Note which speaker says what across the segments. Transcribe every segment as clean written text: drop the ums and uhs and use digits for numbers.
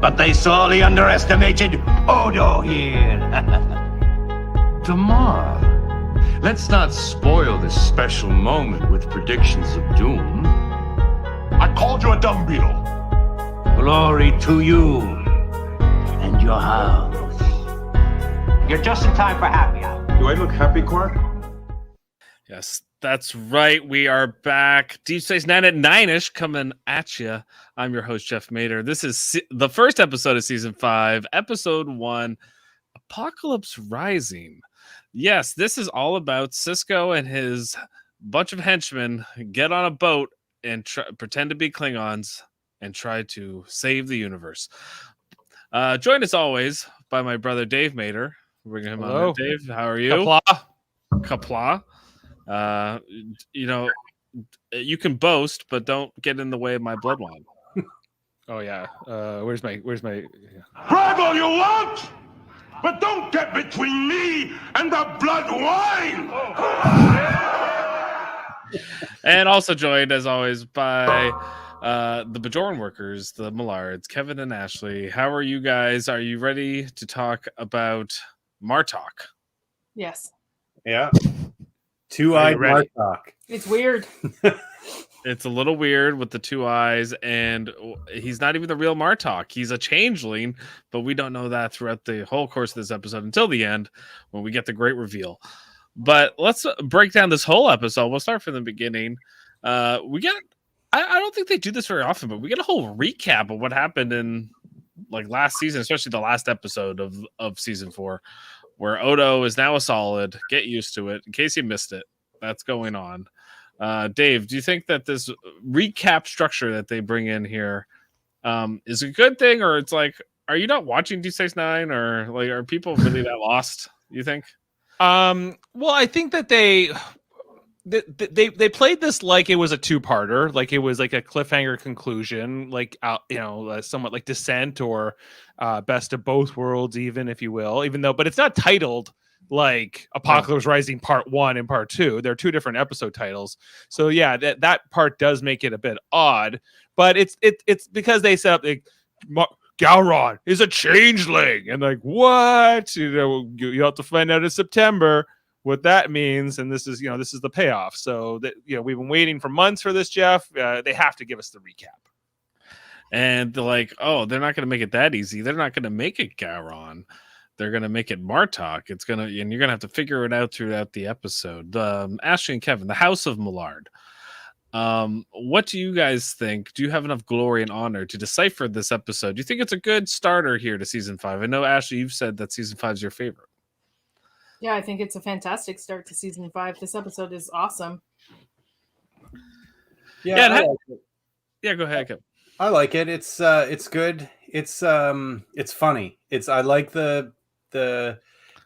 Speaker 1: But they sorely underestimated Odo here.
Speaker 2: Damar, let's not spoil this special moment with predictions of doom.
Speaker 1: I called you a dung beetle. Glory to you and your house. You're just in time for happy hour.
Speaker 2: Do I look happy, Quark?
Speaker 3: Yes, that's right. We are back. Deep Space Nine at 9-ish coming at you. I'm your host, Jeff Mader. This is the first episode of Season 5, Episode 1, Apocalypse Rising. Yes, this is all about Cisco and his bunch of henchmen get on a boat and pretend to be Klingons and try to save the universe. Joined as always by my brother, Dave Mader. Bring him on. Dave, how are you? Kapla. You can boast, but don't get in the way of my blood wine.
Speaker 4: Oh yeah. Where's my?
Speaker 1: Grab all you want, but don't get between me and the blood wine.
Speaker 3: And also joined as always by the Bajoran workers, the Millards, Kevin and Ashley. How are you guys? Are you ready to talk about Martok?
Speaker 5: Yes.
Speaker 6: Yeah. Two-eyed Martok.
Speaker 5: It's weird.
Speaker 3: It's a little weird with the two eyes, and he's not even the real Martok. He's a changeling, but we don't know that throughout the whole course of this episode until the end when we get the great reveal. But let's break down this whole episode. We'll start from the beginning. We get, I don't think they do this very often, but we get a whole recap of what happened in like last season, especially the last episode of season 4, where Odo is now a solid. Get used to it. In case you missed it, that's going on. Dave, do you think that this recap structure that they bring in here is a good thing, or it's like, are you not watching Deep Space Nine, or like, are people really that lost? You think?
Speaker 4: Well, I think that they played this like it was a two-parter, like it was like a cliffhanger conclusion, like somewhat like Descent or Best of Both Worlds, even if you will, but it's not titled like Apocalypse Rising Part 1 and Part 2. They're two different episode titles. So yeah, that part does make it a bit odd, but it's because they set up like Gowron is a changeling, and like, what? You have to find out in September what that means, and this is the payoff. So that we've been waiting for months for this, Jeff. They have to give us the recap.
Speaker 3: And they're like, oh, they're not going to make it that easy. They're not going to make it Gowron. They're going to make it Martok. And you're going to have to figure it out throughout the episode. Ashley and Kevin, the House of Millard. What do you guys think? Do you have enough glory and honor to decipher this episode? Do you think it's a good starter here to season 5? I know, Ashley, you've said that season 5 is your favorite.
Speaker 5: Yeah, I think it's a fantastic start to season 5. This episode is awesome.
Speaker 6: Yeah, I like it.
Speaker 3: Yeah, go ahead, Kevin.
Speaker 6: I like it. It's good. It's funny. I like the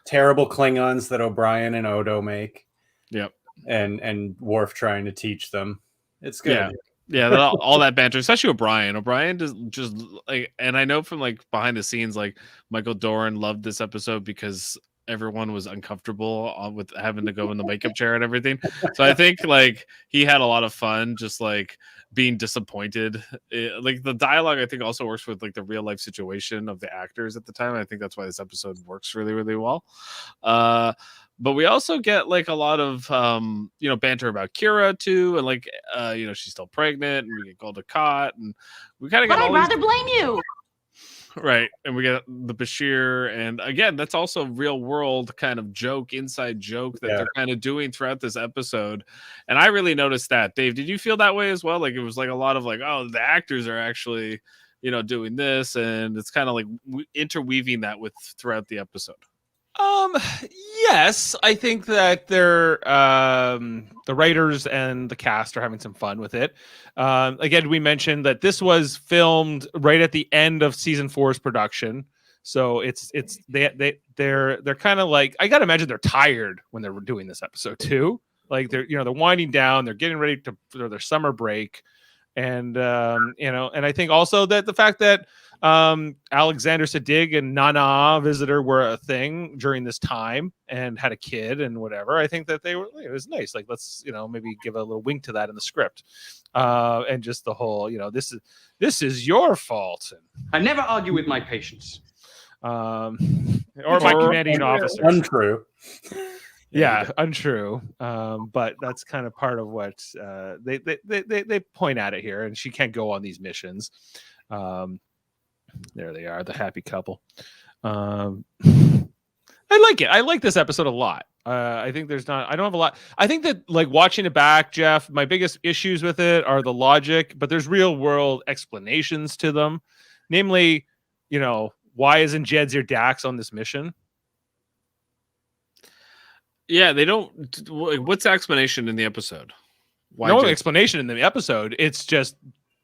Speaker 6: terrible Klingons that O'Brien and Odo make.
Speaker 3: Yep.
Speaker 6: And Worf trying to teach them. It's good.
Speaker 3: Yeah, all that banter, especially O'Brien. O'Brien just like, and I know from like behind the scenes, like Michael Doran loved this episode because everyone was uncomfortable with having to go in the makeup chair and everything. So I think like he had a lot of fun just like being disappointed. Like the dialogue I think also works with like the real life situation of the actors at the time. I think that's why this episode works really, really well. But we also get like a lot of banter about Kira too, and like she's still pregnant, and we get Caldecott, and we kind of get.
Speaker 7: But I'd rather blame you.
Speaker 3: Right, and we get the Bashir, and again, that's also real world kind of inside joke that they're kind of doing throughout this episode, and I really noticed that. Dave, did you feel that way as well? Like it was like a lot of like, oh, the actors are actually, doing this, and it's kind of like interweaving that with throughout the episode.
Speaker 4: Yes, I think that they're the writers and the cast are having some fun with it. Again, we mentioned that this was filmed right at the end of season 4's production, so they're kind of like, I gotta imagine they're tired when they're doing this episode too. Like they're winding down, they're getting ready for their summer break, and and I think also that the fact that Alexander Siddig and Nana Visitor were a thing during this time and had a kid and whatever. I think that it was nice. Like, let's, maybe give a little wink to that in the script. And just the whole, this is your fault. And
Speaker 7: I never argue with my patients.
Speaker 4: Or my commanding officer.
Speaker 6: Untrue.
Speaker 4: Yeah, untrue. But that's kind of part of what they point at it here, and she can't go on these missions. There they are, the happy couple. I like it. I like this episode a lot. I think I don't have a lot. I think that like watching it back, Jeff, my biggest issues with it are the logic, but there's real world explanations to them. Namely, why isn't Jedzir Dax on this mission?
Speaker 3: Yeah, they don't. What's the explanation in the episode? Why
Speaker 4: No explanation in the episode. It's just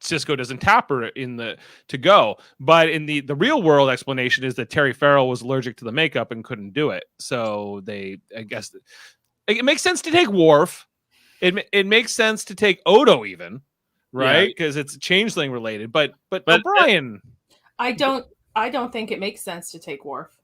Speaker 4: Sisko doesn't tap her to go. But in the real world explanation is that Terry Farrell was allergic to the makeup and couldn't do it. So I guess it makes sense to take Worf. It makes sense to take Odo even, right? Because it's changeling related. But O'Brien,
Speaker 5: I don't think it makes sense to take Worf.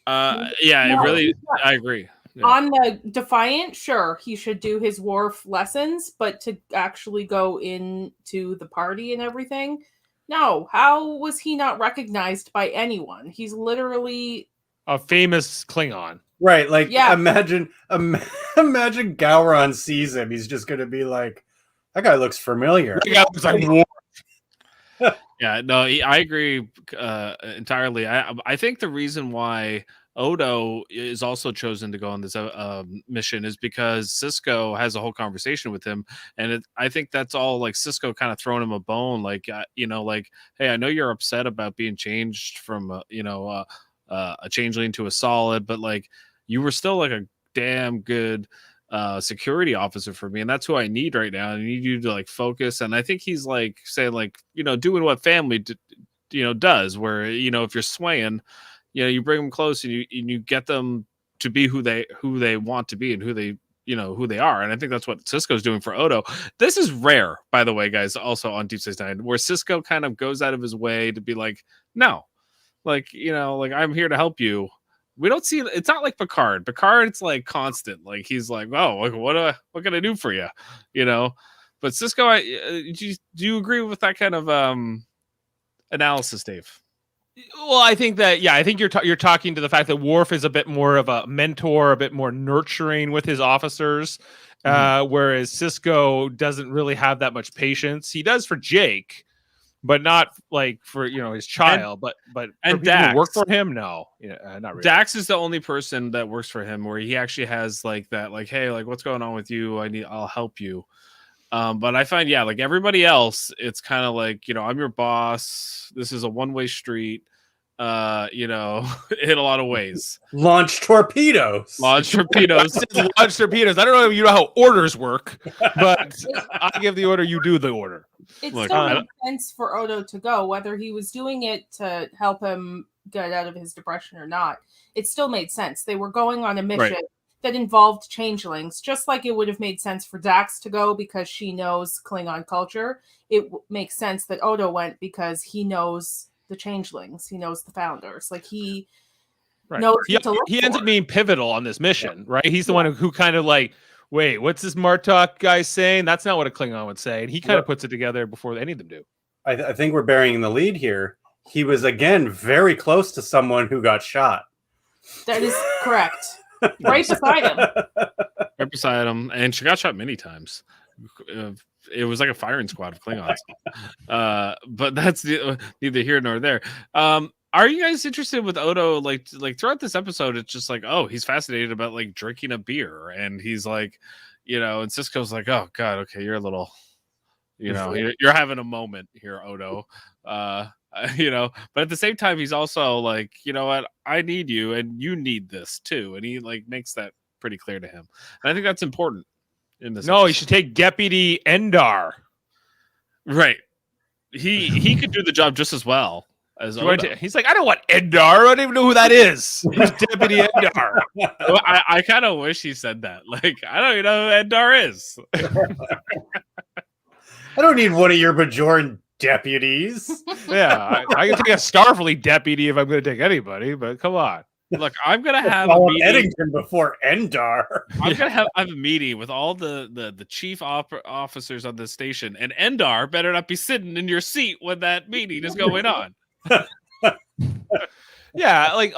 Speaker 3: It really. I agree. Yeah.
Speaker 5: On the Defiant, sure, he should do his Worf lessons, but to actually go into the party and everything, no. How was he not recognized by anyone? He's literally
Speaker 4: a famous Klingon.
Speaker 6: Right, like imagine Gowron sees him. He's just going to be like, that guy looks familiar.
Speaker 3: Yeah, no, I agree entirely. I think the reason why Odo is also chosen to go on this mission is because Sisko has a whole conversation with him, and I think that's all like Sisko kind of throwing him a bone, like like, hey, I know you're upset about being changed from a changeling to a solid, but like you were still like a damn good security officer for me, and that's who I need right now. I need you to like focus. And I think he's like saying like doing what family does, where if you're swaying, you bring them close and you get them to be who they want to be and who they are. And I think that's what Sisko's doing for Odo. This is rare, by the way, guys, also on Deep Space Nine, where Sisko kind of goes out of his way to be like, no, like, like I'm here to help you. We don't see it's not like Picard. Picard, it's like constant. Like he's like, oh, what can I do for you? But Sisko, do you agree with that kind of analysis, Dave?
Speaker 4: Well, I think that I think you're talking to the fact that Worf is a bit more of a mentor, a bit more nurturing with his officers, whereas Sisko doesn't really have that much patience. He does for Jake, but not like for his child. But
Speaker 3: and
Speaker 4: for
Speaker 3: Dax
Speaker 4: who work for him, no, not really.
Speaker 3: Dax is the only person that works for him where he actually has like that, like, hey, like what's going on with you? I'll help you. But I find, like everybody else, it's kind of like, I'm your boss. This is a one-way street. In a lot of ways.
Speaker 6: Launch torpedoes.
Speaker 4: Launch torpedoes. I don't know if you know how orders work, but I give the order, you do the order.
Speaker 5: It still made sense for Odo to go, whether he was doing it to help him get out of his depression or not. It still made sense. They were going on a mission that involved changelings, just like it would have made sense for Dax to go because she knows Klingon culture. It makes sense that Odo went because he knows the changelings. He knows the founders. Like he knows.
Speaker 4: He ends up being pivotal on this mission, right? He's the one who kind of like, wait, what's this Martok guy saying? That's not what a Klingon would say. And he kind of puts it together before any of them do.
Speaker 6: I think we're burying the lead here. He was, again, very close to someone who got shot.
Speaker 5: That is correct. Right beside him.
Speaker 3: Right beside him. And she got shot many times. It was like a firing squad of Klingons. But that's neither here nor there. Are you guys interested with Odo? Like throughout this episode, it's just like, oh, he's fascinated about like drinking a beer. And he's like, and Sisko's like, oh, God, okay, you're a little, you're having a moment here, Odo. But at the same time, he's also like, you know what, I need you and you need this too. And he like makes that pretty clear to him. And I think that's important in this.
Speaker 4: No, episode. He should take Deputy Endar.
Speaker 3: Right. He could do the job just as well as Odo.
Speaker 4: He's like, I don't want Endar. I don't even know who that is. Who's Deputy Endar?
Speaker 3: I kind of wish he said that. Like, I don't even know who Endar is.
Speaker 6: I don't need one of your Bajoran deputies.
Speaker 4: Yeah, I can take a Starfleet deputy if I'm going to take anybody, but come on.
Speaker 3: Look, I'm going to have a meeting
Speaker 6: Eddington before Endar.
Speaker 3: I'm going to have a meeting with all the chief officers on the station, and Endar better not be sitting in your seat when that meeting is going on.
Speaker 4: Yeah, like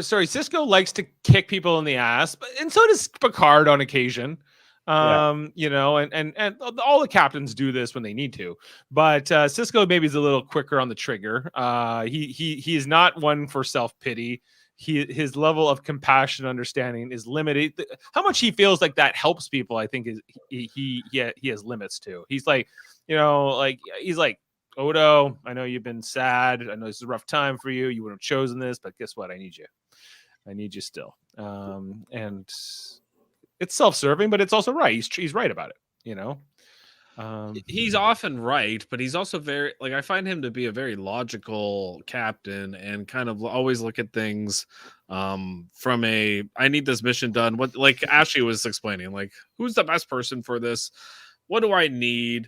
Speaker 4: Cisco likes to kick people in the ass, and so does Picard on occasion. You know, and all the captains do this when they need to, but Cisco maybe is a little quicker on the trigger. He is not one for self-pity. His level of compassion understanding is limited. How much he feels like that helps people, I think, is he has limits to. He's like, you know, like he's like, Odo, I know you've been sad. I know this is a rough time for you. You would have chosen this, but guess what? I need you. I need you still. And it's self-serving, but it's also right. He's right about it, you know.
Speaker 3: He's often right, but he's also very, like, I find him to be a very logical captain and kind of always look at things from a, I need this mission done. What, like Ashley was explaining, like, who's the best person for this? What do I need?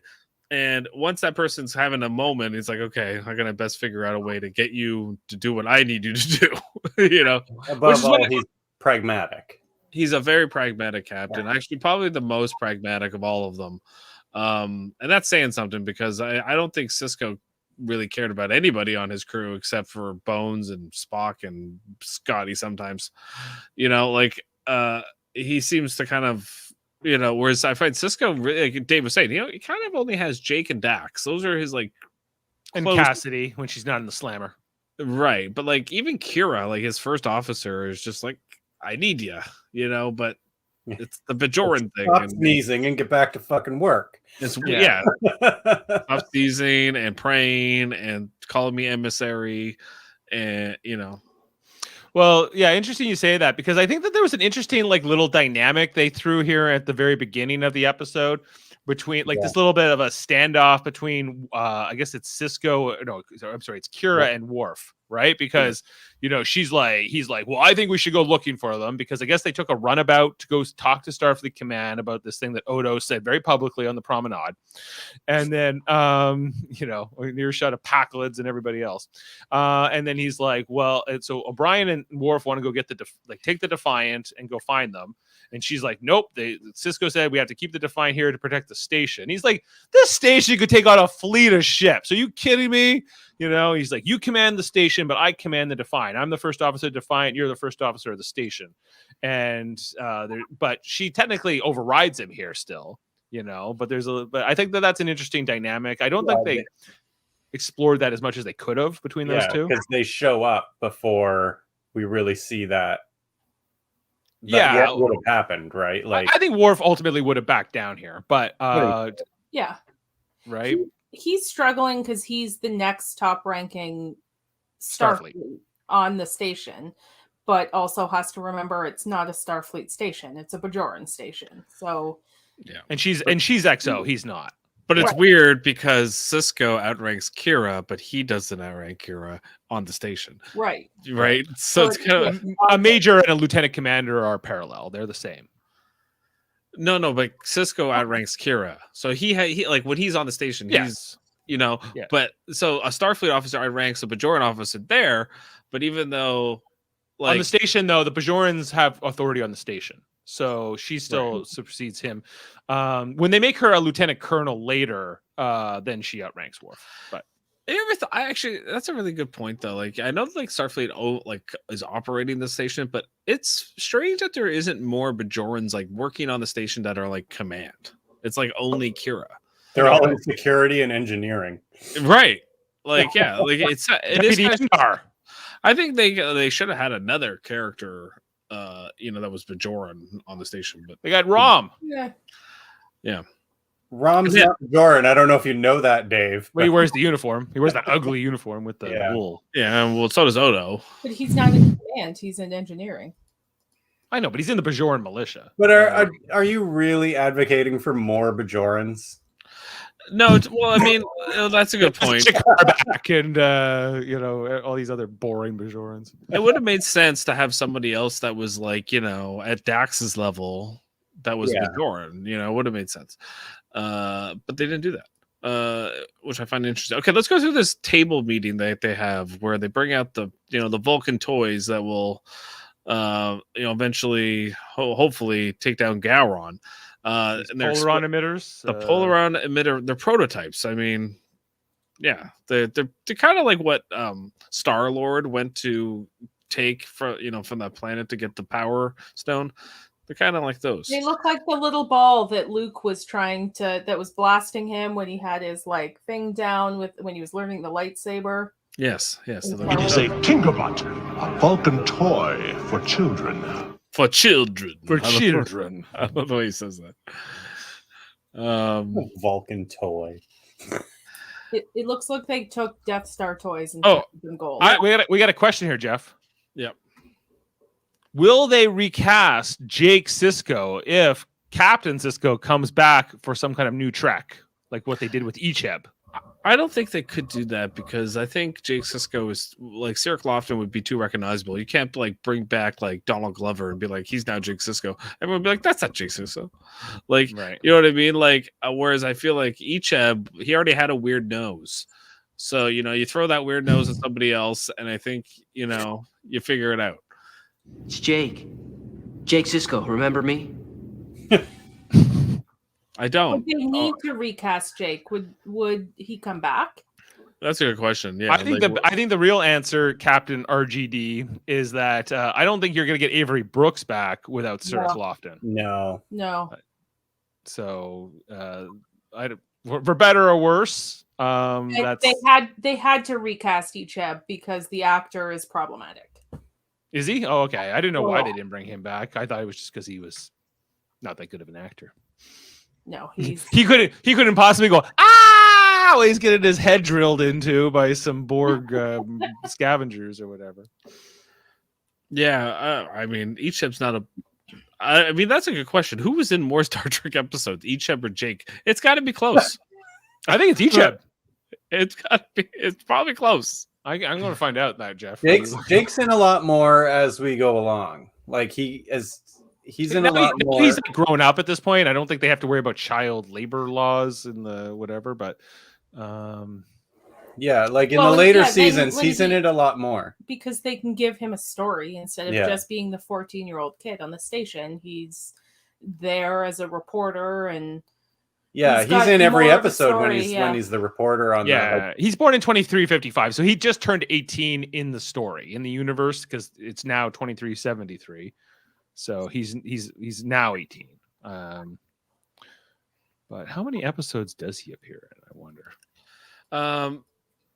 Speaker 3: And once that person's having a moment, it's like, okay, I'm gonna best figure out a way to get you to do what I need you to do. You know,
Speaker 6: Above all, he's pragmatic.
Speaker 3: He's a very pragmatic captain. Yeah. Actually, probably the most pragmatic of all of them. And that's saying something, because I don't think Cisco really cared about anybody on his crew except for Bones and Spock and Scotty sometimes. You know, like he seems to kind of, you know, whereas I find Cisco, really, like Dave was saying, you know, he kind of only has Jake and Dax. Those are his, like,
Speaker 4: and Cassidy when she's not in the slammer.
Speaker 3: Right. But like even Kira, like his first officer, is just like, I need you, you know, but it's the Bajoran thing.
Speaker 6: Stop sneezing and get back to fucking work.
Speaker 3: It's stop sneezing and praying and calling me emissary, and you know.
Speaker 4: Well, yeah, interesting you say that, because I think that there was an interesting, like, little dynamic they threw here at the very beginning of the episode between, like, this little bit of a standoff between I guess it's Cisco, no, I'm sorry, it's Kira and Worf, right? Because you know, he's like, well, I think we should go looking for them, because I guess they took a runabout to go talk to Starfleet Command about this thing that Odo said very publicly on the promenade, and then you know, near shot of Packlets and everybody else, and then he's like, well, and so O'Brien and Worf want to go get take the Defiant and go find them. And she's like, nope. Cisco said we have to keep the Defiant here to protect the station. He's like, this station could take out a fleet of ships. Are you kidding me? You know, he's like, you command the station, but I command the Defiant. I'm the first officer of Defiant. You're the first officer of the station. And but she technically overrides him here still, you know. But but I think that's an interesting dynamic. I don't think they explored that as much as they could have between those two, because
Speaker 6: they show up before we really see that.
Speaker 4: What
Speaker 6: would have happened, right? Like,
Speaker 4: I think Worf ultimately would have backed down here, but
Speaker 5: yeah,
Speaker 4: right.
Speaker 5: He's struggling because he's the next top-ranking Starfleet on the station, but also has to remember it's not a Starfleet station; it's a Bajoran station. So,
Speaker 3: yeah,
Speaker 4: and she's XO. He's not.
Speaker 3: But it's weird because Cisco outranks Kira, but he doesn't outrank Kira on the station.
Speaker 5: Right.
Speaker 3: So it's kind of
Speaker 4: a major and a lieutenant commander are parallel. They're the same.
Speaker 3: No, but Cisco outranks Kira. So he like when he's on the station, he's, you know, but so a Starfleet officer outranks a Bajoran officer there. But even though, like,
Speaker 4: on the station, though, the Bajorans have authority on the station. So she still supersedes him. When they make her a lieutenant colonel later, then she outranks Worf. But
Speaker 3: I actually, that's a really good point, though. Like, I know like Starfleet is operating the station, but it's strange that there isn't more Bajorans like working on the station that are like command. It's like only Kira.
Speaker 6: They're all in security and engineering,
Speaker 3: right? Like, yeah, like it is. I think they should have had another character. You know, that was Bajoran on the station, but
Speaker 4: they got Rom.
Speaker 3: Yeah.
Speaker 6: Rom's not Bajoran. I don't know if you know that, Dave.
Speaker 4: But he wears the uniform. He wears that ugly uniform with the wool.
Speaker 3: Yeah, well, so does Odo.
Speaker 5: But he's not in command. He's in engineering.
Speaker 4: I know, but he's in the Bajoran militia.
Speaker 6: But are you really advocating for more Bajorans?
Speaker 3: No, well, I mean, that's a good point.
Speaker 4: Back and you know, all these other boring Bajorans.
Speaker 3: It would have made sense to have somebody else that was like, you know, at Dax's level, that was Bajoran. You know, it would have made sense. But they didn't do that, which I find interesting. Okay, let's go through this table meeting that they have, where they bring out the Vulcan toys that will, eventually, hopefully, take down Gowron.
Speaker 4: And Polaron emitters,
Speaker 3: the Polaron emitter, they're prototypes. I mean, Yeah, they're kind of like what Star Lord went to take from from that planet to get the Power Stone. They're kind of like those.
Speaker 5: They look like the little ball that Luke was that was blasting him when he had his like thing down when he was learning the lightsaber.
Speaker 3: Yes.
Speaker 1: It is a Tinkerbot, a Vulcan toy for children.
Speaker 3: For children.
Speaker 4: I
Speaker 3: love the way he says that.
Speaker 6: Vulcan toy.
Speaker 5: It looks like they took Death Star toys and
Speaker 3: Oh,
Speaker 5: turned them gold.
Speaker 4: we got a question here, Jeff.
Speaker 3: Yep.
Speaker 4: Will they recast Jake Sisko if Captain Sisko comes back for some kind of new Trek, like what they did with Icheb?
Speaker 3: I don't think they could do that because I think Jake Sisko is like Sarah Lofton would be too recognizable. You can't like bring back like Donald Glover and be like he's now Jake Sisko. Everyone would be like that's not Jake Sisko. Like
Speaker 4: Right.
Speaker 3: You know what I mean? Like whereas I feel like Icheb he already had a weird nose, so you throw that weird nose at somebody else, and I think you figure it out.
Speaker 8: It's Jake Sisko. Remember me?
Speaker 3: I don't.
Speaker 5: Would they need to recast Jake? Would he come back?
Speaker 3: That's a good question. Yeah,
Speaker 4: I think the real answer, Captain RGD, is that I don't think you're going to get Avery Brooks back without Sarah Lofton.
Speaker 6: No.
Speaker 4: So, for better or worse,
Speaker 5: they had to recast Icheb because the actor is problematic.
Speaker 4: Is he? Oh, okay. I didn't know why they didn't bring him back. I thought it was just because he was not that good of an actor.
Speaker 5: No,
Speaker 4: he couldn't possibly go while he's getting his head drilled into by some Borg scavengers or whatever.
Speaker 3: Yeah, I mean, Icheb's not a. I mean, that's a good question. Who was in more Star Trek episodes, Icheb or Jake? It's got to be close.
Speaker 4: I think it's Icheb.
Speaker 3: It's got to be. It's probably close.
Speaker 4: I'm going to find out that, Jeff.
Speaker 6: Jake's in a lot more as we go along. Like he's in a lot more.
Speaker 4: He's grown up at this point. I don't think they have to worry about child labor laws and the whatever. But
Speaker 6: yeah, like in the later seasons, he's in it a lot more
Speaker 5: because they can give him a story instead of just being the 14-year-old kid on the station. He's there as a reporter and.
Speaker 6: Yeah, he's in every episode when he's the reporter on
Speaker 4: he's born in 2355, so he just turned 18 in the story in the universe because it's now 2373. So he's now 18. But how many episodes does he appear in? I wonder.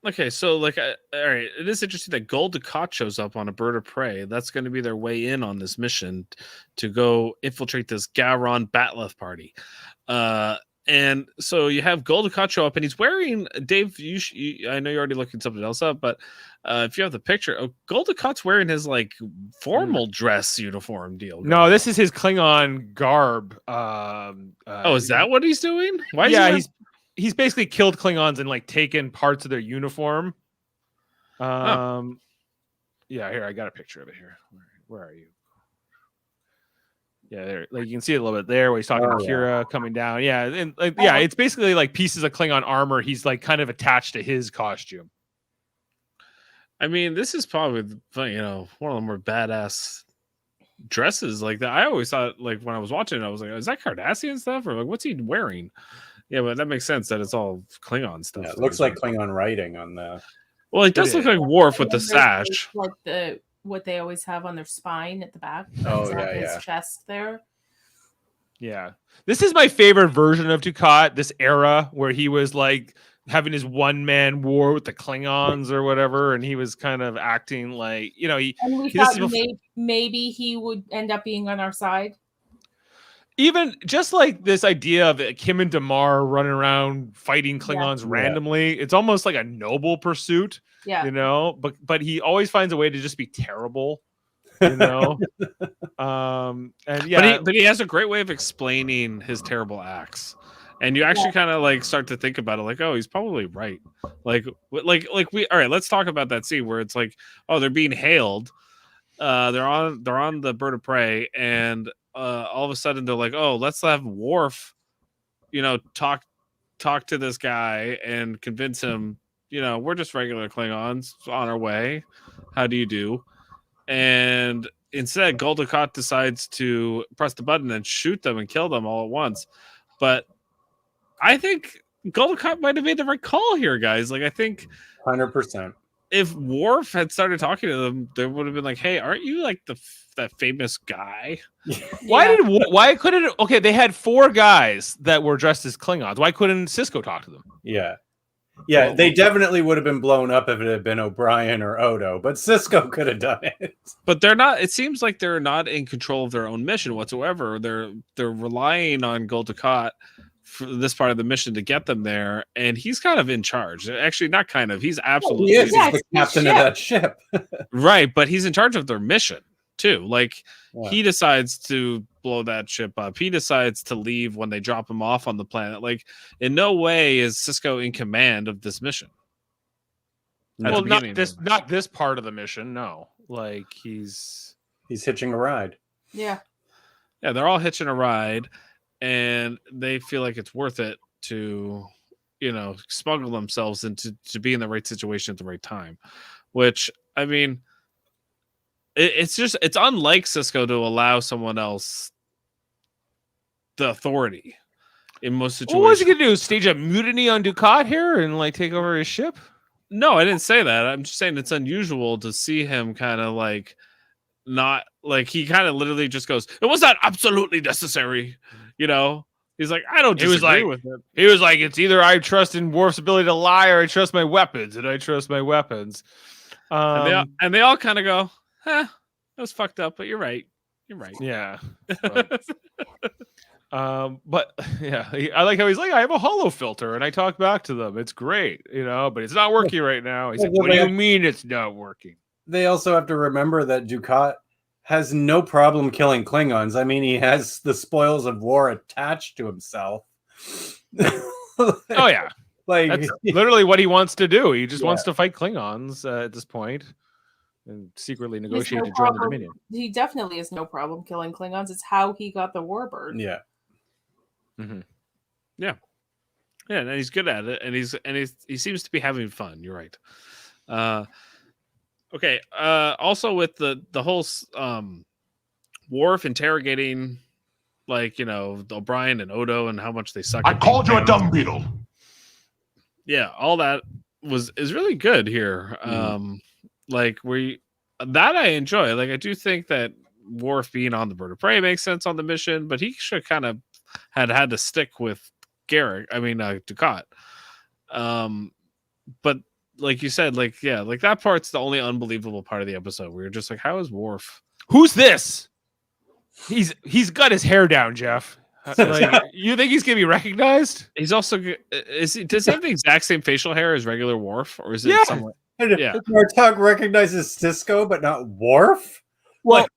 Speaker 3: Okay, so all right, it is interesting that Gul Dukat shows up on a bird of prey. That's going to be their way in on this mission to go infiltrate this Gowron Batleth party. And so you have Gul Dukat show up, and he's wearing Dave. I know you're already looking something else up, but if you have the picture, Gul Dukat's wearing his like formal dress uniform deal.
Speaker 4: No, this is his Klingon garb.
Speaker 3: Is that what he's doing? Why?
Speaker 4: He's basically killed Klingons and like taken parts of their uniform. Yeah, here I got a picture of it here. Where are you? Yeah, there, like you can see it a little bit there where he's talking to Kira coming down. Yeah, and it's basically like pieces of Klingon armor. He's like kind of attached to his costume.
Speaker 3: I mean, this is probably one of the more badass dresses like that. I always thought like when I was watching it, I was like, is that Cardassian stuff or like what's he wearing? Yeah, but that makes sense that it's all Klingon stuff.
Speaker 6: Yeah, it looks like Klingon writing on the.
Speaker 3: Well, it does look like Worf with the sash.
Speaker 5: Like what they always have on their spine at the back. His chest there.
Speaker 4: Yeah, this is my favorite version of Dukat. This era where he was like having his one-man war with the Klingons or whatever, and he was kind of acting like
Speaker 5: And we thought maybe he would end up being on our side.
Speaker 4: Even just like this idea of Kim and Damar running around fighting Klingons randomly, it's almost like a noble pursuit.
Speaker 5: Yeah,
Speaker 4: but he always finds a way to just be terrible. And yeah,
Speaker 3: but he has a great way of explaining his terrible acts, and you actually kind of like start to think about it, like, oh, he's probably right. Like we all right. Let's talk about that scene where it's like, oh, they're being hailed. They're on the bird of prey, and all of a sudden they're like, oh, let's have Worf, talk to this guy and convince him. We're just regular Klingons on our way. How do you do? And instead, Gul Dukat decides to press the button and shoot them and kill them all at once. But I think Gul Dukat might have made the right call here, guys. Like, I think
Speaker 6: 100%.
Speaker 3: if Worf had started talking to them, they would have been like, "Hey, aren't you like that famous guy?"
Speaker 4: Why couldn't? Okay, they had 4 guys that were dressed as Klingons. Why couldn't Cisco talk to them?
Speaker 6: Yeah. Yeah, they definitely would have been blown up if it had been O'Brien or Odo, but Cisco could have done it.
Speaker 3: But they're not. It seems like they're not in control of their own mission whatsoever. They're relying on Gul Dukat for this part of the mission to get them there, and he's kind of in charge. Actually, not kind of. He's absolutely
Speaker 6: He is. He's the captain of that ship.
Speaker 3: Right, but he's in charge of their mission too. Like
Speaker 6: Yeah.
Speaker 3: he decides to blow that ship up. He decides to leave when they drop him off on the planet. Like in no way is Cisco in command of this mission.
Speaker 4: Well, not this part of the mission. No, like he's
Speaker 6: hitching a ride.
Speaker 5: Yeah.
Speaker 3: Yeah, they're all hitching a ride, and they feel like it's worth it to, smuggle themselves into to be in the right situation at the right time. Which, I mean, it's unlike Cisco to allow someone else the authority in most situations.
Speaker 4: What was he gonna do? Stage a mutiny on Dukat here and like take over his ship?
Speaker 3: No, I didn't say that. I'm just saying it's unusual to see him kind of like not like he kind of literally just goes, "It was not absolutely necessary," He's like, "I don't disagree with it."
Speaker 4: He was like, "It's either I trust in Worf's ability to lie, or I trust my weapons, and I trust my weapons."
Speaker 3: And they all kind of go, "That was fucked up, but you're right. You're right."
Speaker 4: Yeah. But yeah, I like how he's like, "I have a holo filter and I talk back to them. It's great, but it's not working right now." He's like, "What do you mean it's not working?"
Speaker 6: They also have to remember that Dukat has no problem killing Klingons. I mean, he has the spoils of war attached to himself.
Speaker 4: Oh yeah.
Speaker 6: Like
Speaker 4: that's literally what he wants to do. He just wants to fight Klingons at this point and secretly negotiate to join the Dominion.
Speaker 5: He definitely has no problem killing Klingons. It's how he got the Warbird.
Speaker 6: Yeah.
Speaker 4: Mm-hmm.
Speaker 3: Yeah, and he's good at it, and he seems to be having fun. You're right. Okay. Also, with the whole Worf interrogating, O'Brien and Odo and how much they suck.
Speaker 1: I called you a dung beetle.
Speaker 3: Yeah, all that is really good here. That I enjoy. Like, I do think that Worf being on the bird of prey makes sense on the mission, but he should kind of had to stick with Dukat. But like you said, that part's the only unbelievable part of the episode where you're just like, how is Worf?
Speaker 4: Who's this? He's got his hair down, Jeff. You think he's gonna be recognized?
Speaker 3: He's also does he have the exact same facial hair as regular Worf, or is it somewhat?
Speaker 6: Yeah, Martok recognizes Cisco, but not Worf.
Speaker 4: Well,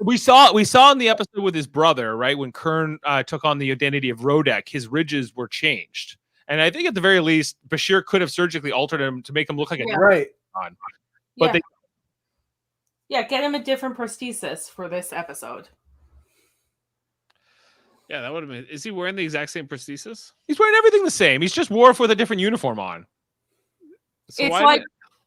Speaker 4: we saw in the episode with his brother, right, when Kern took on the identity of Rodek, his ridges were changed, and I think at the very least, Bashir could have surgically altered him to make him look like a
Speaker 6: right.
Speaker 4: But
Speaker 5: get him a different prosthesis for this episode.
Speaker 3: Yeah, that would have been. Is he wearing the exact same prosthesis?
Speaker 4: He's wearing everything the same. He's just Worf with a different uniform on.
Speaker 3: So
Speaker 5: it's like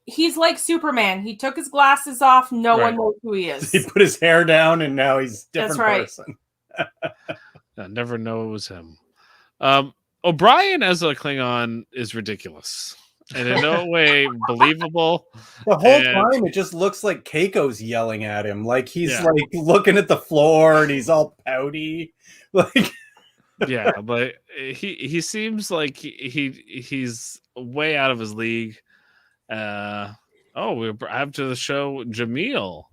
Speaker 5: he's like Superman. He took his glasses off. No one knows who he is.
Speaker 6: He put his hair down, and now he's a different person.
Speaker 3: I never know it was him. O'Brien as a Klingon is ridiculous and in no way believable.
Speaker 6: The whole time, it just looks like Keiko's yelling at him. Like he's like looking at the floor, and he's all pouty. Like,
Speaker 3: yeah, but he seems like he's way out of his league. We have to the show Jaemeel.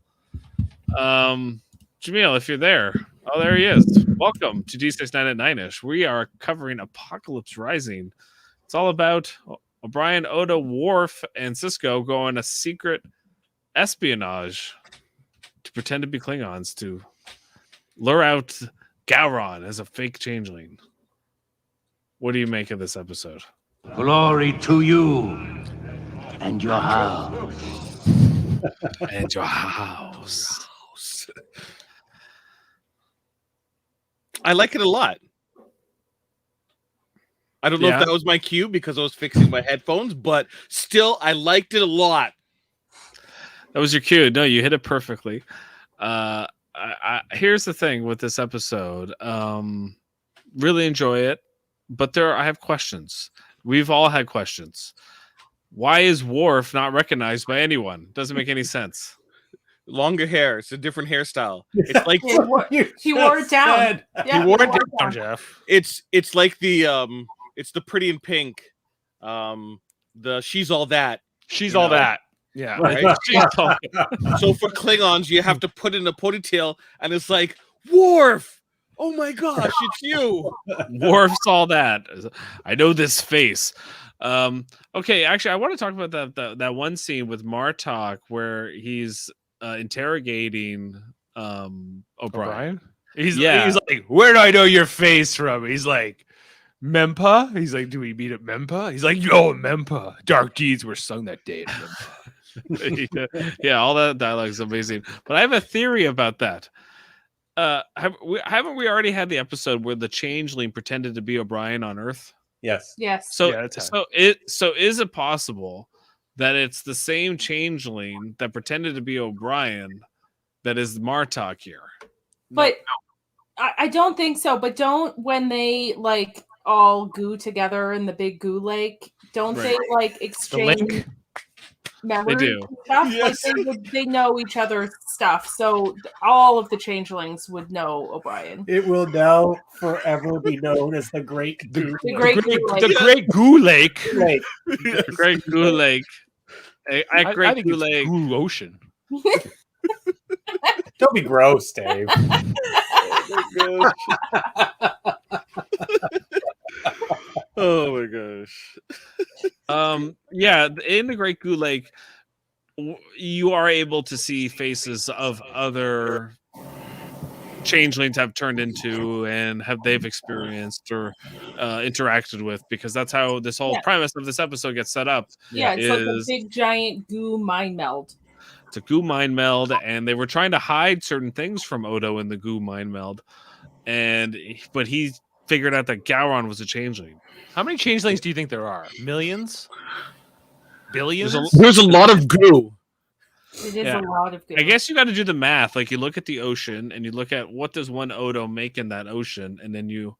Speaker 3: Jaemeel, if you're there. Oh, there he is. Welcome to D9 at 9ish. We are covering Apocalypse Rising. It's all about O'Brien, Odo, Worf, and Cisco go on a secret espionage to pretend to be Klingons to lure out Gowron as a fake changeling. What do you make of this episode?
Speaker 1: Glory to you and your house.
Speaker 3: And your house.
Speaker 9: I like it a lot. I don't know if that was my cue because I was fixing my headphones, but still, I liked it a lot.
Speaker 3: That was your cue. No, you hit it perfectly. Here's the thing with this episode. Really enjoy it. but I have questions. We've all had questions. Why is Worf not recognized by anyone? Doesn't make any sense.
Speaker 9: Longer hair. It's a different hairstyle. It's like
Speaker 5: He wore it down. Yeah,
Speaker 4: he wore it down, Jeff.
Speaker 9: it's like it's the Pretty in Pink. The She's All That.
Speaker 4: She's
Speaker 9: You
Speaker 4: all
Speaker 9: know?
Speaker 4: that. Yeah.
Speaker 9: Right? So for Klingons, you have to put in a ponytail, and it's like, Worf! Oh my gosh, it's you!
Speaker 3: Worf's all that. I know this face. Okay, actually, I want to talk about that one scene with Martok where he's interrogating O'Brien.
Speaker 4: He's like, where do I know your face from? He's like, Mempa? He's like, do we meet at Mempa? He's like, yo, Mempa. Dark deeds were sung that day at Mempa.
Speaker 3: Yeah, all that dialogue is amazing. But I have a theory about that. Haven't we already had the episode where the changeling pretended to be O'Brien on Earth?
Speaker 6: Yes.
Speaker 3: So is it possible that it's the same changeling that pretended to be O'Brien that is Martok here?
Speaker 5: But I don't think so. But when they like all goo together in the big goo lake, don't they like exchange memories?
Speaker 3: They do.
Speaker 5: And stuff?
Speaker 9: Yes.
Speaker 5: Like they know each other's stuff. So all of the changelings would know O'Brien.
Speaker 6: It will now forever be known as the Great Goo.
Speaker 5: The Great Goo Lake.
Speaker 4: The Great Goo Lake.
Speaker 6: Lake.
Speaker 3: The Great Goo Lake.
Speaker 4: I
Speaker 3: Great
Speaker 4: think
Speaker 3: Goo
Speaker 4: it's
Speaker 3: Lake.
Speaker 4: Goo Ocean.
Speaker 6: Don't be gross, Dave.
Speaker 9: Oh my gosh.
Speaker 3: Yeah, in the Great Goo Lake, you are able to see faces of other changelings have turned into and they've experienced or interacted with, because that's how this whole premise of this episode gets set up.
Speaker 5: Yeah, it's like a big giant goo mind meld.
Speaker 3: It's a goo mind meld, and they were trying to hide certain things from Odo in the goo mind meld, but he figured out that Gowron was a changeling.
Speaker 4: How many changelings do you think there are? Millions? Billions?
Speaker 9: There's a lot of goo.
Speaker 5: It is a lot of goo.
Speaker 3: I guess you got to do the math. Like, you look at the ocean and you look at what does one Odo make in that ocean, and then you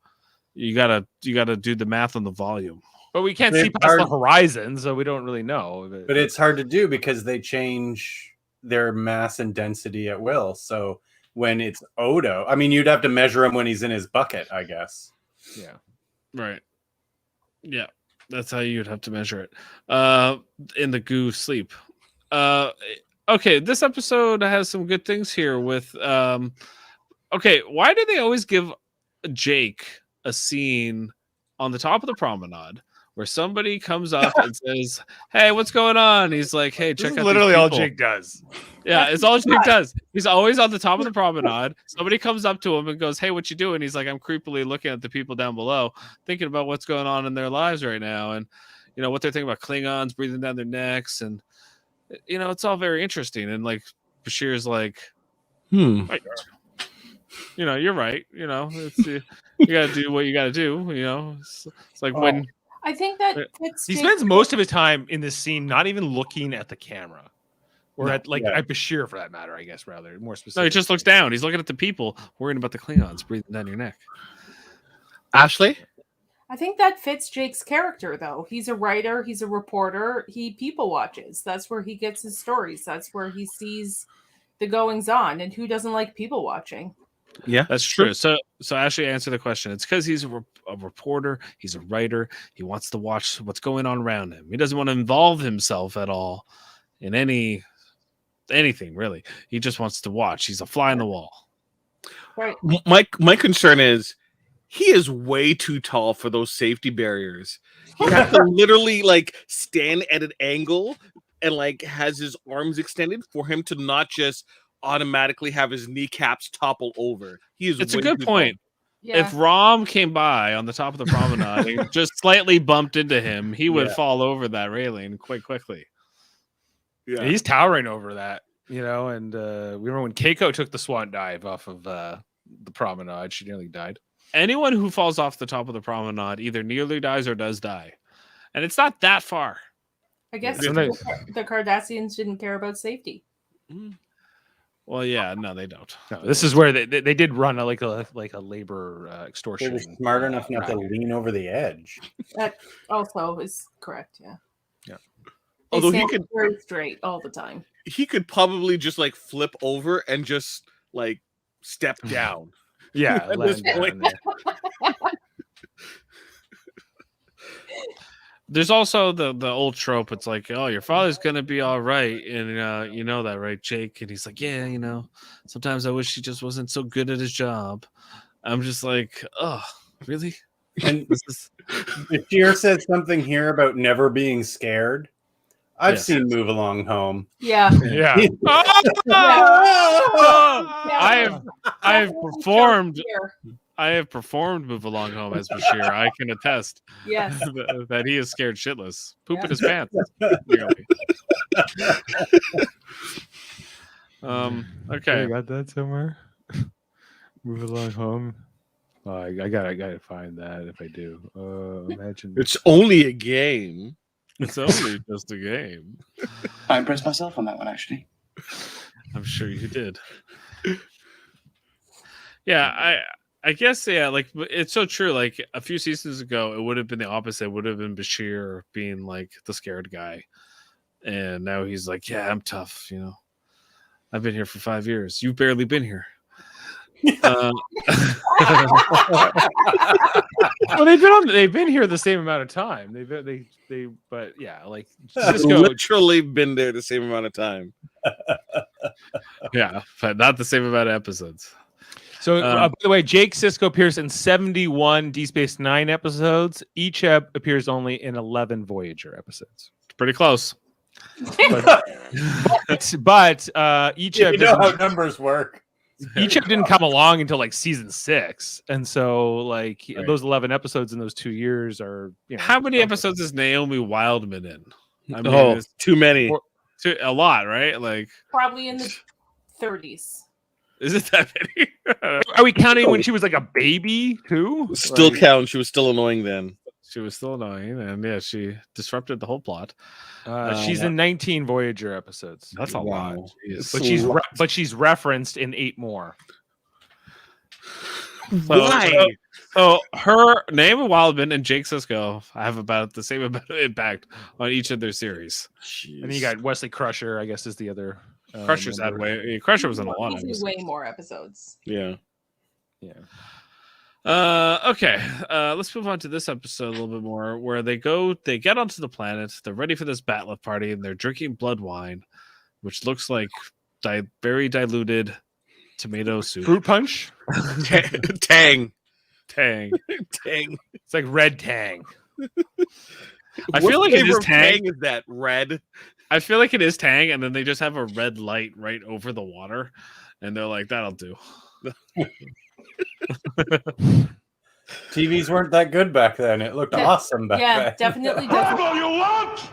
Speaker 3: gotta do the math on the volume.
Speaker 4: But we can't see past the horizon, so we don't really know.
Speaker 6: But it's hard to do because they change their mass and density at will. So when it's Odo, I mean, you'd have to measure him when he's in his bucket, I guess.
Speaker 4: Yeah.
Speaker 3: Right. Yeah. That's how you'd have to measure it. In the goo sleep. Okay, this episode has some good things here with okay, why do they always give Jake a scene on the top of the promenade where somebody comes up and says, "Hey, what's going on?" He's like, "Hey, check out."
Speaker 4: Literally
Speaker 3: these
Speaker 4: all
Speaker 3: people."
Speaker 4: Jake does.
Speaker 3: Yeah, it's all Jake does. He's always on the top of the promenade. Somebody comes up to him and goes, "Hey, what you doing?" He's like, "I'm creepily looking at the people down below, thinking about what's going on in their lives right now, and what they're thinking about Klingons breathing down their necks, and it's all very interesting." And like Bashir's like, "You're right. It's you got to do what you got to do. It's like when."
Speaker 5: I think that fits.
Speaker 4: He spends most of his time in this scene not even looking at the camera, or at Bashir for that matter. I guess rather more specific.
Speaker 3: No, he just looks down. He's looking at the people, worrying about the Klingons breathing down your neck.
Speaker 9: Ashley?
Speaker 5: I think that fits Jake's character, though. He's a writer. He's a reporter. He people watches. That's where he gets his stories. That's where he sees the goings on. And who doesn't like people watching?
Speaker 9: Yeah,
Speaker 3: that's true. So Ashley, answer the question. It's because he's a reporter. He's a writer. He wants to watch what's going on around him. He doesn't want to involve himself at all in anything really. He just wants to watch. He's a fly on the wall.
Speaker 5: Right.
Speaker 9: My concern is he is way too tall for those safety barriers. He has to literally like stand at an angle and like has his arms extended for him to not just automatically have his kneecaps topple over. It's
Speaker 3: a good point. Yeah. If Rom came by on the top of the promenade and just slightly bumped into him, he would fall over that railing quite quickly.
Speaker 4: Yeah, he's towering over that, and we remember when Keiko took the swan dive off of the promenade, she nearly died.
Speaker 3: Anyone who falls off the top of the promenade either nearly dies or does die. And it's not that far.
Speaker 5: I guess the Cardassians didn't care about safety.
Speaker 3: Well, yeah, no, they don't.
Speaker 4: No, this is where they did run a labor
Speaker 6: They
Speaker 4: extortion.
Speaker 6: were smart enough not to
Speaker 4: racket.
Speaker 6: lean over the edge.
Speaker 5: That also is correct. Yeah.
Speaker 4: Yeah.
Speaker 5: They
Speaker 9: Although he
Speaker 5: stand
Speaker 9: could-
Speaker 5: very straight all the time.
Speaker 9: He could probably just like flip over and just like step down.
Speaker 4: Yeah,
Speaker 9: At this
Speaker 4: land down
Speaker 9: point.
Speaker 4: there.
Speaker 3: There's also the old trope. It's like, oh, your father's gonna be all right, and you know that, right, Jake? And he's like, yeah, sometimes I wish he just wasn't so good at his job. I'm just like, oh, really?
Speaker 6: And
Speaker 3: This is
Speaker 6: Bashir said something here about never being scared. I've
Speaker 3: Yes.
Speaker 6: seen Move Along Home.
Speaker 5: Yeah.
Speaker 4: Yeah.
Speaker 3: I have performed.
Speaker 5: Here.
Speaker 3: I have performed Move Along Home as Bashir. I can attest
Speaker 5: Yes.
Speaker 3: that he is scared shitless, poop
Speaker 5: Yeah.
Speaker 3: in his pants. Really. Okay.
Speaker 4: I got that somewhere. Move along home. Oh, I gotta find that if I do. Imagine
Speaker 9: It's only a game.
Speaker 3: It's only just a game.
Speaker 10: I impressed myself on that one, actually.
Speaker 3: I'm sure you did. Yeah, I guess, yeah, like, it's so true. Like, a few seasons ago, it would have been the opposite. It would have been Bashir being like the scared guy, and now he's like, yeah, I'm tough. I've been here for 5 years. You've barely been here.
Speaker 4: well, they've been here the same amount of time. But yeah, like Cisco,
Speaker 9: Literally been there the same amount of time.
Speaker 3: Yeah, but not the same amount of episodes.
Speaker 4: So, by the way, Jake Sisko appears in 71 D Space Nine episodes. Each appears only in 11 Voyager episodes.
Speaker 3: Pretty close.
Speaker 4: But each
Speaker 6: You
Speaker 4: ep
Speaker 6: know how numbers work.
Speaker 4: each ep didn't come along until like season 6, and so like
Speaker 3: Right.
Speaker 4: those 11 episodes in those 2 years are
Speaker 3: How many episodes is Naomi Wildman in? I mean,
Speaker 9: Oh,
Speaker 3: it's
Speaker 9: too many.
Speaker 3: a lot, right? Like,
Speaker 5: Probably in the 30s.
Speaker 3: is it that many?
Speaker 4: Are we counting when she was like a baby too?
Speaker 9: Still
Speaker 4: Like,
Speaker 9: counts. She was still annoying then.
Speaker 3: She was still annoying, and yeah, she disrupted the whole plot.
Speaker 4: she's in 19 Voyager episodes.
Speaker 3: That's a
Speaker 9: Wow.
Speaker 3: lot. Jeez.
Speaker 4: But she's referenced in 8 more.
Speaker 9: Why?
Speaker 3: So her Naomi Wildman and Jake Sisko have about the same amount of impact on each of their series.
Speaker 4: And then you got Wesley Crusher, I guess, is the other.
Speaker 3: Crusher's had
Speaker 4: member.
Speaker 3: Crusher was in a lot of
Speaker 5: Easily
Speaker 3: episodes.
Speaker 5: way more episodes.
Speaker 9: Yeah.
Speaker 4: Yeah.
Speaker 3: Okay. Let's move on to this episode a little bit more, where they get onto the planet, they're ready for this Bat'leth party, and they're drinking blood wine, which looks like very diluted tomato soup.
Speaker 4: Fruit punch.
Speaker 9: Tang.
Speaker 3: Tang.
Speaker 9: Tang.
Speaker 4: It's like red Tang.
Speaker 3: I
Speaker 9: What
Speaker 3: feel like it
Speaker 9: flavor
Speaker 3: is
Speaker 9: of
Speaker 3: Tang.
Speaker 9: Is that red?
Speaker 3: I feel like it is Tang, and then they just have a red light right over the water, and they're like, that'll do.
Speaker 6: TVs weren't that good back then. It looked awesome back
Speaker 5: Yeah,
Speaker 6: then.
Speaker 5: definitely.
Speaker 1: Have all you want,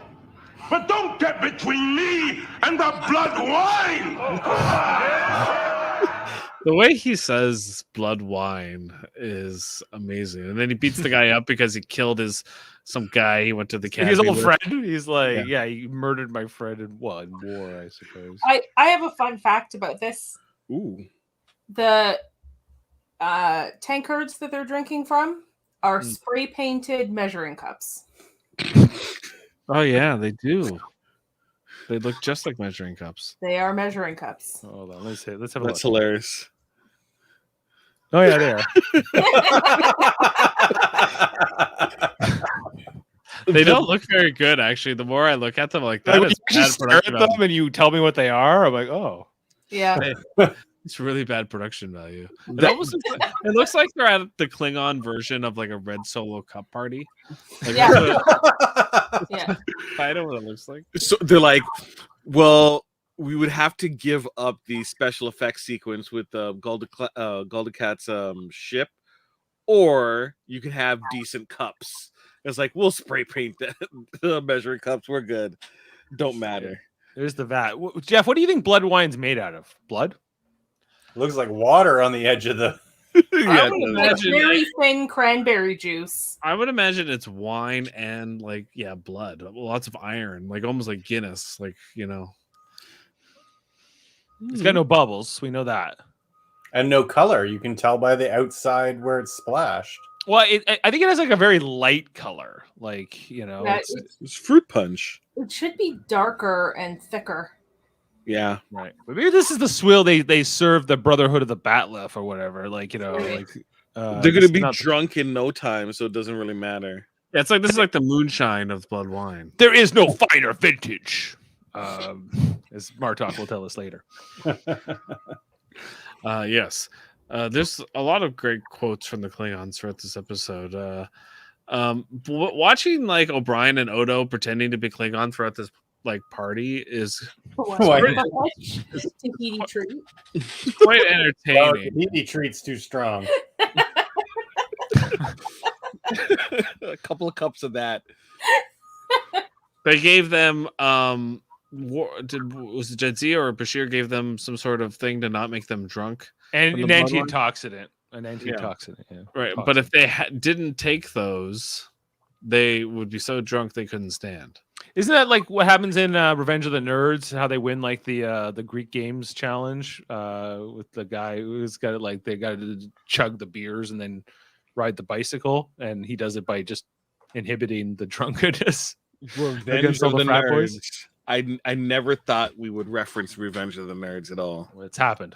Speaker 1: but don't get between me and the blood wine.
Speaker 3: The way he says blood wine is amazing. And then he beats the guy up because he killed some guy he went to the cabin
Speaker 4: His old
Speaker 3: with.
Speaker 4: friend. He's like, yeah, he murdered my friend in war, I suppose.
Speaker 5: I have a fun fact about this.
Speaker 9: Ooh.
Speaker 5: The tankards that they're drinking from are spray painted measuring cups.
Speaker 3: Oh yeah, they do. They look just like measuring cups.
Speaker 5: They are measuring cups.
Speaker 4: Hold on, let's have a
Speaker 9: That's
Speaker 4: look.
Speaker 9: hilarious.
Speaker 4: Oh yeah, they are.
Speaker 3: They don't look very good, actually. The more I look at them, like that
Speaker 4: When
Speaker 3: is
Speaker 4: you just
Speaker 3: bad
Speaker 4: stare at
Speaker 3: production.
Speaker 4: them and you tell me what they are, I'm like, oh.
Speaker 5: Yeah.
Speaker 3: It's really bad production value. It looks like they're at the Klingon version of like a Red Solo Cup party. Like,
Speaker 5: Yeah.
Speaker 3: that's
Speaker 5: Yeah.
Speaker 3: kind of what it looks like.
Speaker 9: So they're like, well, we would have to give up the special effects sequence with Galdacat's ship, or you can have decent cups. It's like, we'll spray paint the measuring cups. We're good. Don't matter.
Speaker 4: There's the vat. Jeff, what do you think blood wine's made out of? Blood?
Speaker 6: Looks like water on the edge of the.
Speaker 5: I
Speaker 3: Yeah,
Speaker 5: would
Speaker 3: no,
Speaker 5: imagine very thin cranberry juice.
Speaker 3: I would imagine it's wine and like, yeah, blood. Lots of iron, like almost like Guinness, like, you know.
Speaker 4: It's got no bubbles. We know that.
Speaker 6: And no color. You can tell by the outside where it's splashed.
Speaker 4: Well, I think it has like a very light color. Like,
Speaker 5: Yeah,
Speaker 9: It's fruit punch.
Speaker 5: it should be darker and thicker.
Speaker 9: Yeah.
Speaker 4: right. But maybe this is the swill they serve the Brotherhood of the Batleth or whatever. Like,
Speaker 5: Right.
Speaker 9: They're gonna be drunk in no time, so it doesn't really matter.
Speaker 3: Yeah, it's like this is like the moonshine of blood wine.
Speaker 4: There is no finer vintage. As Martok will tell us later.
Speaker 3: Yes. There's a lot of great quotes from the Klingons throughout this episode. Watching like O'Brien and Odo pretending to be Klingon throughout this like party is
Speaker 5: Tahiti treat.
Speaker 3: quite
Speaker 6: Well,
Speaker 3: entertaining.
Speaker 6: Tahiti treat's too strong.
Speaker 9: A couple of cups of that.
Speaker 3: They gave them was it Jadzia or Bashir gave them some sort of thing to not make them drunk,
Speaker 4: And
Speaker 3: From
Speaker 4: an
Speaker 3: the blood
Speaker 4: antioxidant. An antioxidant. Yeah.
Speaker 3: right? But if they didn't take those, they would be so drunk they couldn't stand.
Speaker 4: Isn't that like what happens in Revenge of the Nerds? How they win like the Greek Games challenge with the guy who's got it, like they got to chug the beers and then ride the bicycle, and he does it by just inhibiting the drunkenness. Against all the frat boys?
Speaker 9: I never thought we would reference Revenge of the Nerds at all.
Speaker 4: Well, it's happened.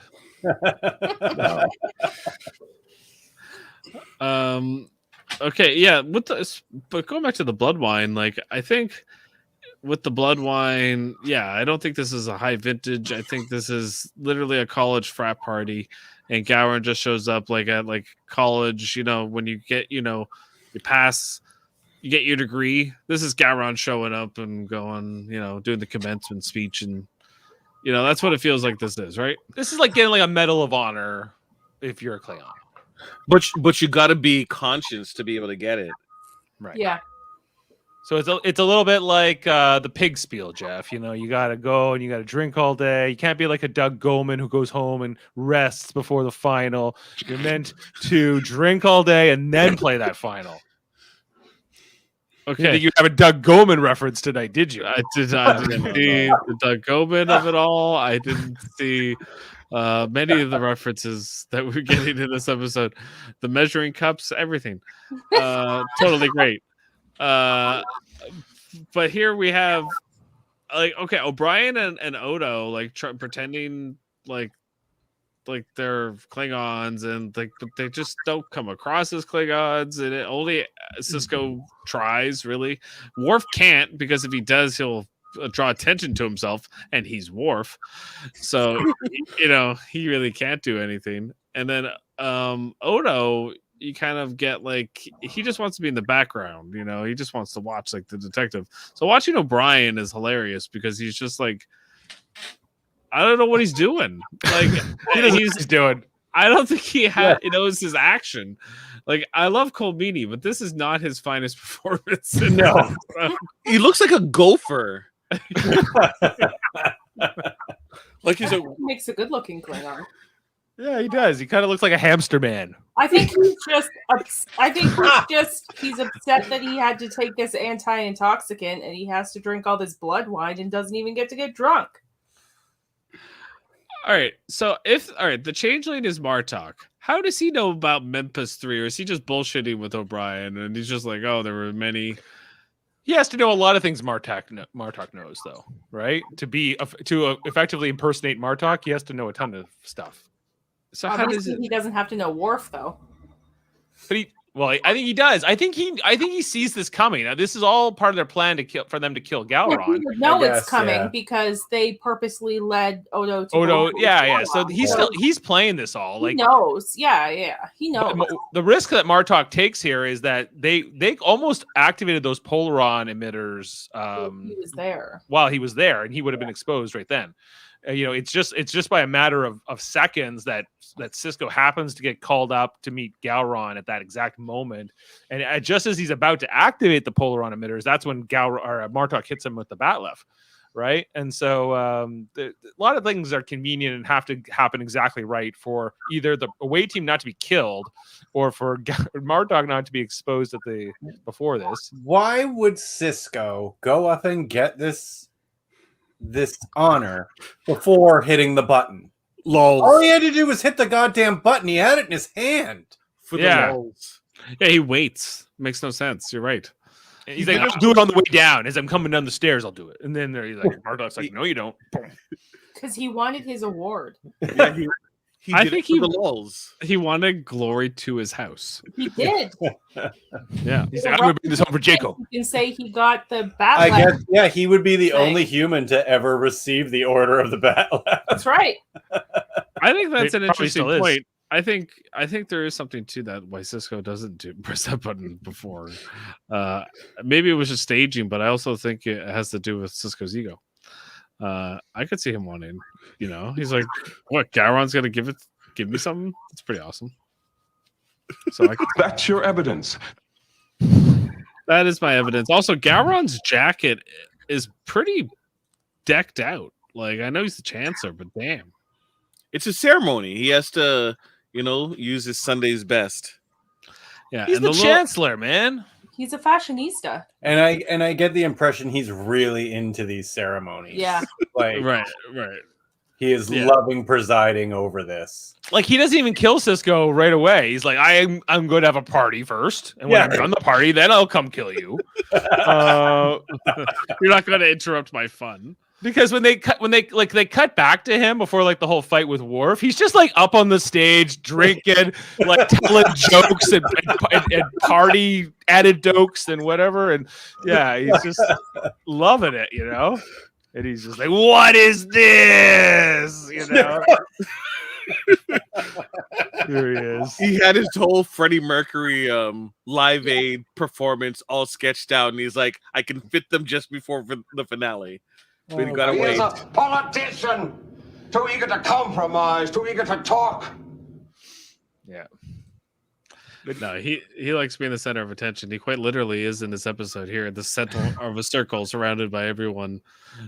Speaker 3: Okay, yeah. But going back to the blood wine, like I think with the blood wine, yeah, I don't think this is a high vintage. I think this is literally a college frat party, and Gowron just shows up like at like college. When you get you pass, you get your degree. This is Gowron showing up and going, doing the commencement speech, and that's what it feels like. This is right.
Speaker 4: This is like getting like a Medal of Honor if you're a Klingon.
Speaker 9: But you got to be conscious to be able to get it.
Speaker 4: Right.
Speaker 5: Yeah.
Speaker 4: So it's a little bit like the pig spiel, Jeff. You got to go and you got to drink all day. You can't be like a Doug Goman who goes home and rests before the final. You're meant to drink all day and then play that final.
Speaker 3: Okay.
Speaker 4: You have a Doug Goman reference tonight, did you?
Speaker 3: I didn't see the Doug Goman of it all. I didn't see many of the references that we're getting in this episode. The measuring cups, everything. Totally great. But here we have O'Brien and Odo like pretending like they're Klingons, and but they just don't come across as Klingons, and only Sisko tries. Really, Worf can't, because if he does, he'll draw attention to himself, and he's Worf, so he really can't do anything. And then Odo, you kind of get like he just wants to be in the background, he just wants to watch like the detective. So watching O'Brien is hilarious because he's just like, I don't know what he's doing. Like
Speaker 4: he's doing.
Speaker 3: I don't think he knows his action. Like I love Colmini, but this is not his finest performance.
Speaker 6: No,
Speaker 9: he looks like a gopher. Like he's
Speaker 5: He makes a good-looking Klingon.
Speaker 4: Yeah, he does. He kind of looks like a hamster man.
Speaker 5: I think he's just. He's upset that he had to take this anti-intoxicant and he has to drink all this blood wine and doesn't even get to get drunk.
Speaker 3: All right. So the changeling is Martok. How does he know about Memphis 3, or is he just bullshitting with O'Brien and he's just like, oh, there were many?
Speaker 4: He has to know a lot of things Martok knows, though, right? To effectively impersonate Martok, he has to know a ton of stuff.
Speaker 3: So how does
Speaker 5: he doesn't have to know Worf though?
Speaker 4: But I think he does. I think he sees this coming. Now, this is all part of their plan for them to kill Gowron.
Speaker 5: It's coming because they purposely led Odo to
Speaker 4: Odo. Yeah. So he's playing this all. Like
Speaker 5: he knows. Yeah. He knows.
Speaker 4: The risk that Martok takes here is that they almost activated those Polaron emitters.
Speaker 5: He was there
Speaker 4: while he was there, and he would have been exposed right then. It's just by a matter of seconds that Sisko happens to get called up to meet Gowron at that exact moment, and just as he's about to activate the Polaron emitters, that's when Martok hits him with the Batleth, right? And so a lot of things are convenient and have to happen exactly right for either the away team not to be killed or for Martok not to be exposed before this.
Speaker 6: Why would Sisko go up and get this this honor before hitting the button.
Speaker 9: Lol.
Speaker 6: All he had to do was hit the goddamn button. He had it in his hand.
Speaker 9: For the
Speaker 3: Yeah.
Speaker 9: lols.
Speaker 3: Yeah, he waits. Makes no sense. You're right.
Speaker 4: And he's like, I'll do it on the way down. As I'm coming down the stairs, I'll do it. And then he's like, Murdoch's like, no, you don't. Boom.
Speaker 5: Because he wanted his award.
Speaker 9: Yeah, he
Speaker 3: I
Speaker 9: did
Speaker 3: think
Speaker 9: it for
Speaker 3: he-
Speaker 9: the lols.
Speaker 3: He wanted glory to his house.
Speaker 5: He did.
Speaker 3: Yeah.
Speaker 4: He's like, I'm going to bring this home for Jacob.
Speaker 5: You can say he got the bat.
Speaker 6: I
Speaker 5: left.
Speaker 6: guess, yeah, he would be the
Speaker 5: Thing.
Speaker 6: only human to ever receive the Order of the Bat Lab.
Speaker 5: That's right.
Speaker 3: I think that's
Speaker 4: It
Speaker 3: an
Speaker 4: probably
Speaker 3: interesting
Speaker 4: still is.
Speaker 3: point. I think there is something to that why Cisco doesn't press that button before. Maybe it was just staging, but I also think it has to do with Cisco's ego. I could see him wanting, he's like, what, Gowron's gonna give me something? It's pretty awesome. So
Speaker 1: That's your evidence.
Speaker 3: that is my evidence. Also, Gowron's jacket is pretty decked out. Like, I know he's the Chancellor, but damn.
Speaker 9: It's a ceremony. He has to, use his Sunday's best.
Speaker 3: Yeah,
Speaker 4: He's
Speaker 3: and
Speaker 4: the
Speaker 3: little-
Speaker 4: chancellor, man.
Speaker 5: He's a fashionista.
Speaker 6: And I get the impression he's really into these ceremonies.
Speaker 5: Yeah.
Speaker 6: Like
Speaker 3: Right.
Speaker 6: he is
Speaker 3: Yeah.
Speaker 6: loving presiding over this.
Speaker 4: Like he doesn't even kill Cisco right away. He's like, I'm going to have a party first, and when
Speaker 6: Yeah.
Speaker 4: I'm done the party, then I'll come kill you.
Speaker 3: You're not going to interrupt my fun.
Speaker 4: Because when they cut back to him before like the whole fight with Worf, he's just like up on the stage drinking, like telling jokes and party anecdotes and whatever, and yeah, he's just loving it, And he's just like, "What is this?" Here he is.
Speaker 9: He had his whole Freddie Mercury Live Aid performance all sketched out, and he's like, I can fit them just before the finale. But you gotta wait.
Speaker 1: a politician, too eager to compromise, too eager to talk.
Speaker 4: Yeah.
Speaker 3: No, he likes being the center of attention. He quite literally is in this episode here at the center of a circle, surrounded by everyone.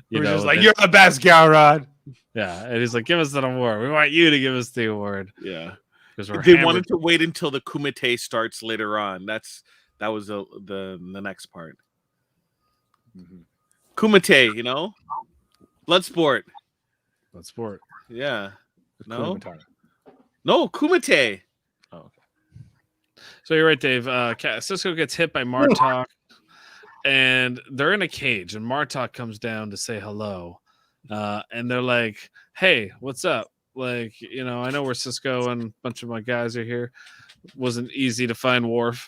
Speaker 4: He's just like, "You're the best, Gowron."
Speaker 3: Yeah, and he's like, "Give us that award. We want you to give us the award."
Speaker 9: Yeah,
Speaker 3: because
Speaker 9: they wanted to wait until the Kumite starts later on. That was the next part.
Speaker 3: Mm-hmm.
Speaker 9: Kumite, blood sport.
Speaker 3: Blood sport.
Speaker 9: Yeah. No.
Speaker 4: Kumamatara.
Speaker 9: No, Kumite.
Speaker 4: Oh, okay.
Speaker 3: So you're right, Dave. Cisco gets hit by Martok, and they're in a cage, and Martok comes down to say hello, and they're like, "Hey, what's up? Like, I know where Cisco and a bunch of my guys are here. Wasn't easy to find Worf,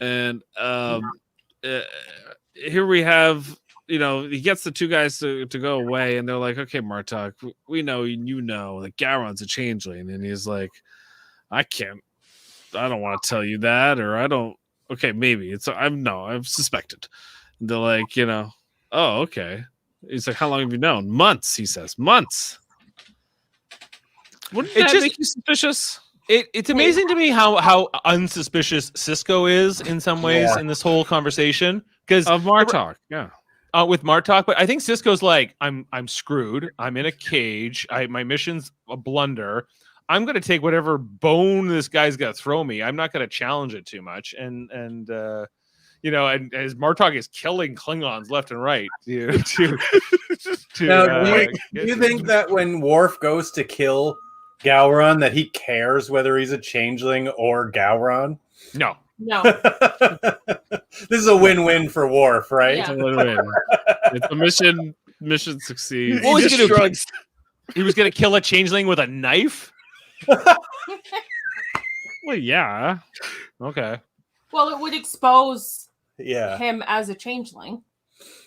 Speaker 3: and here we have." He gets the two guys to go away, and they're like, "Okay, Martok, we know that Gowron's a changeling," and he's like, I don't want to tell you that, or I don't. Okay, maybe I've suspected. And they're like, oh, okay. He's like, how long have you known? Months, he says. Months. Wouldn't that make you suspicious?
Speaker 4: It's amazing to me how unsuspicious Cisco is in some ways in this whole conversation. Because
Speaker 3: of Martok, yeah.
Speaker 4: With Martok, but I think Cisco's like, I'm screwed. I'm in a cage. My mission's a blunder. I'm going to take whatever bone this guy's going to throw me. I'm not going to challenge it too much. And as Martok is killing Klingons left and right. Do
Speaker 6: you think that when Worf goes to kill Gowron, that he cares whether he's a changeling or Gowron?
Speaker 4: No.
Speaker 6: This is a win-win for Worf, right?
Speaker 5: Yeah.
Speaker 3: It's a win-win. It's a mission succeeds.
Speaker 4: What was he going to do? He was going to kill a changeling with a knife?
Speaker 3: Well, yeah.
Speaker 4: Okay.
Speaker 5: Well, it would expose
Speaker 6: Yeah.
Speaker 5: him as a changeling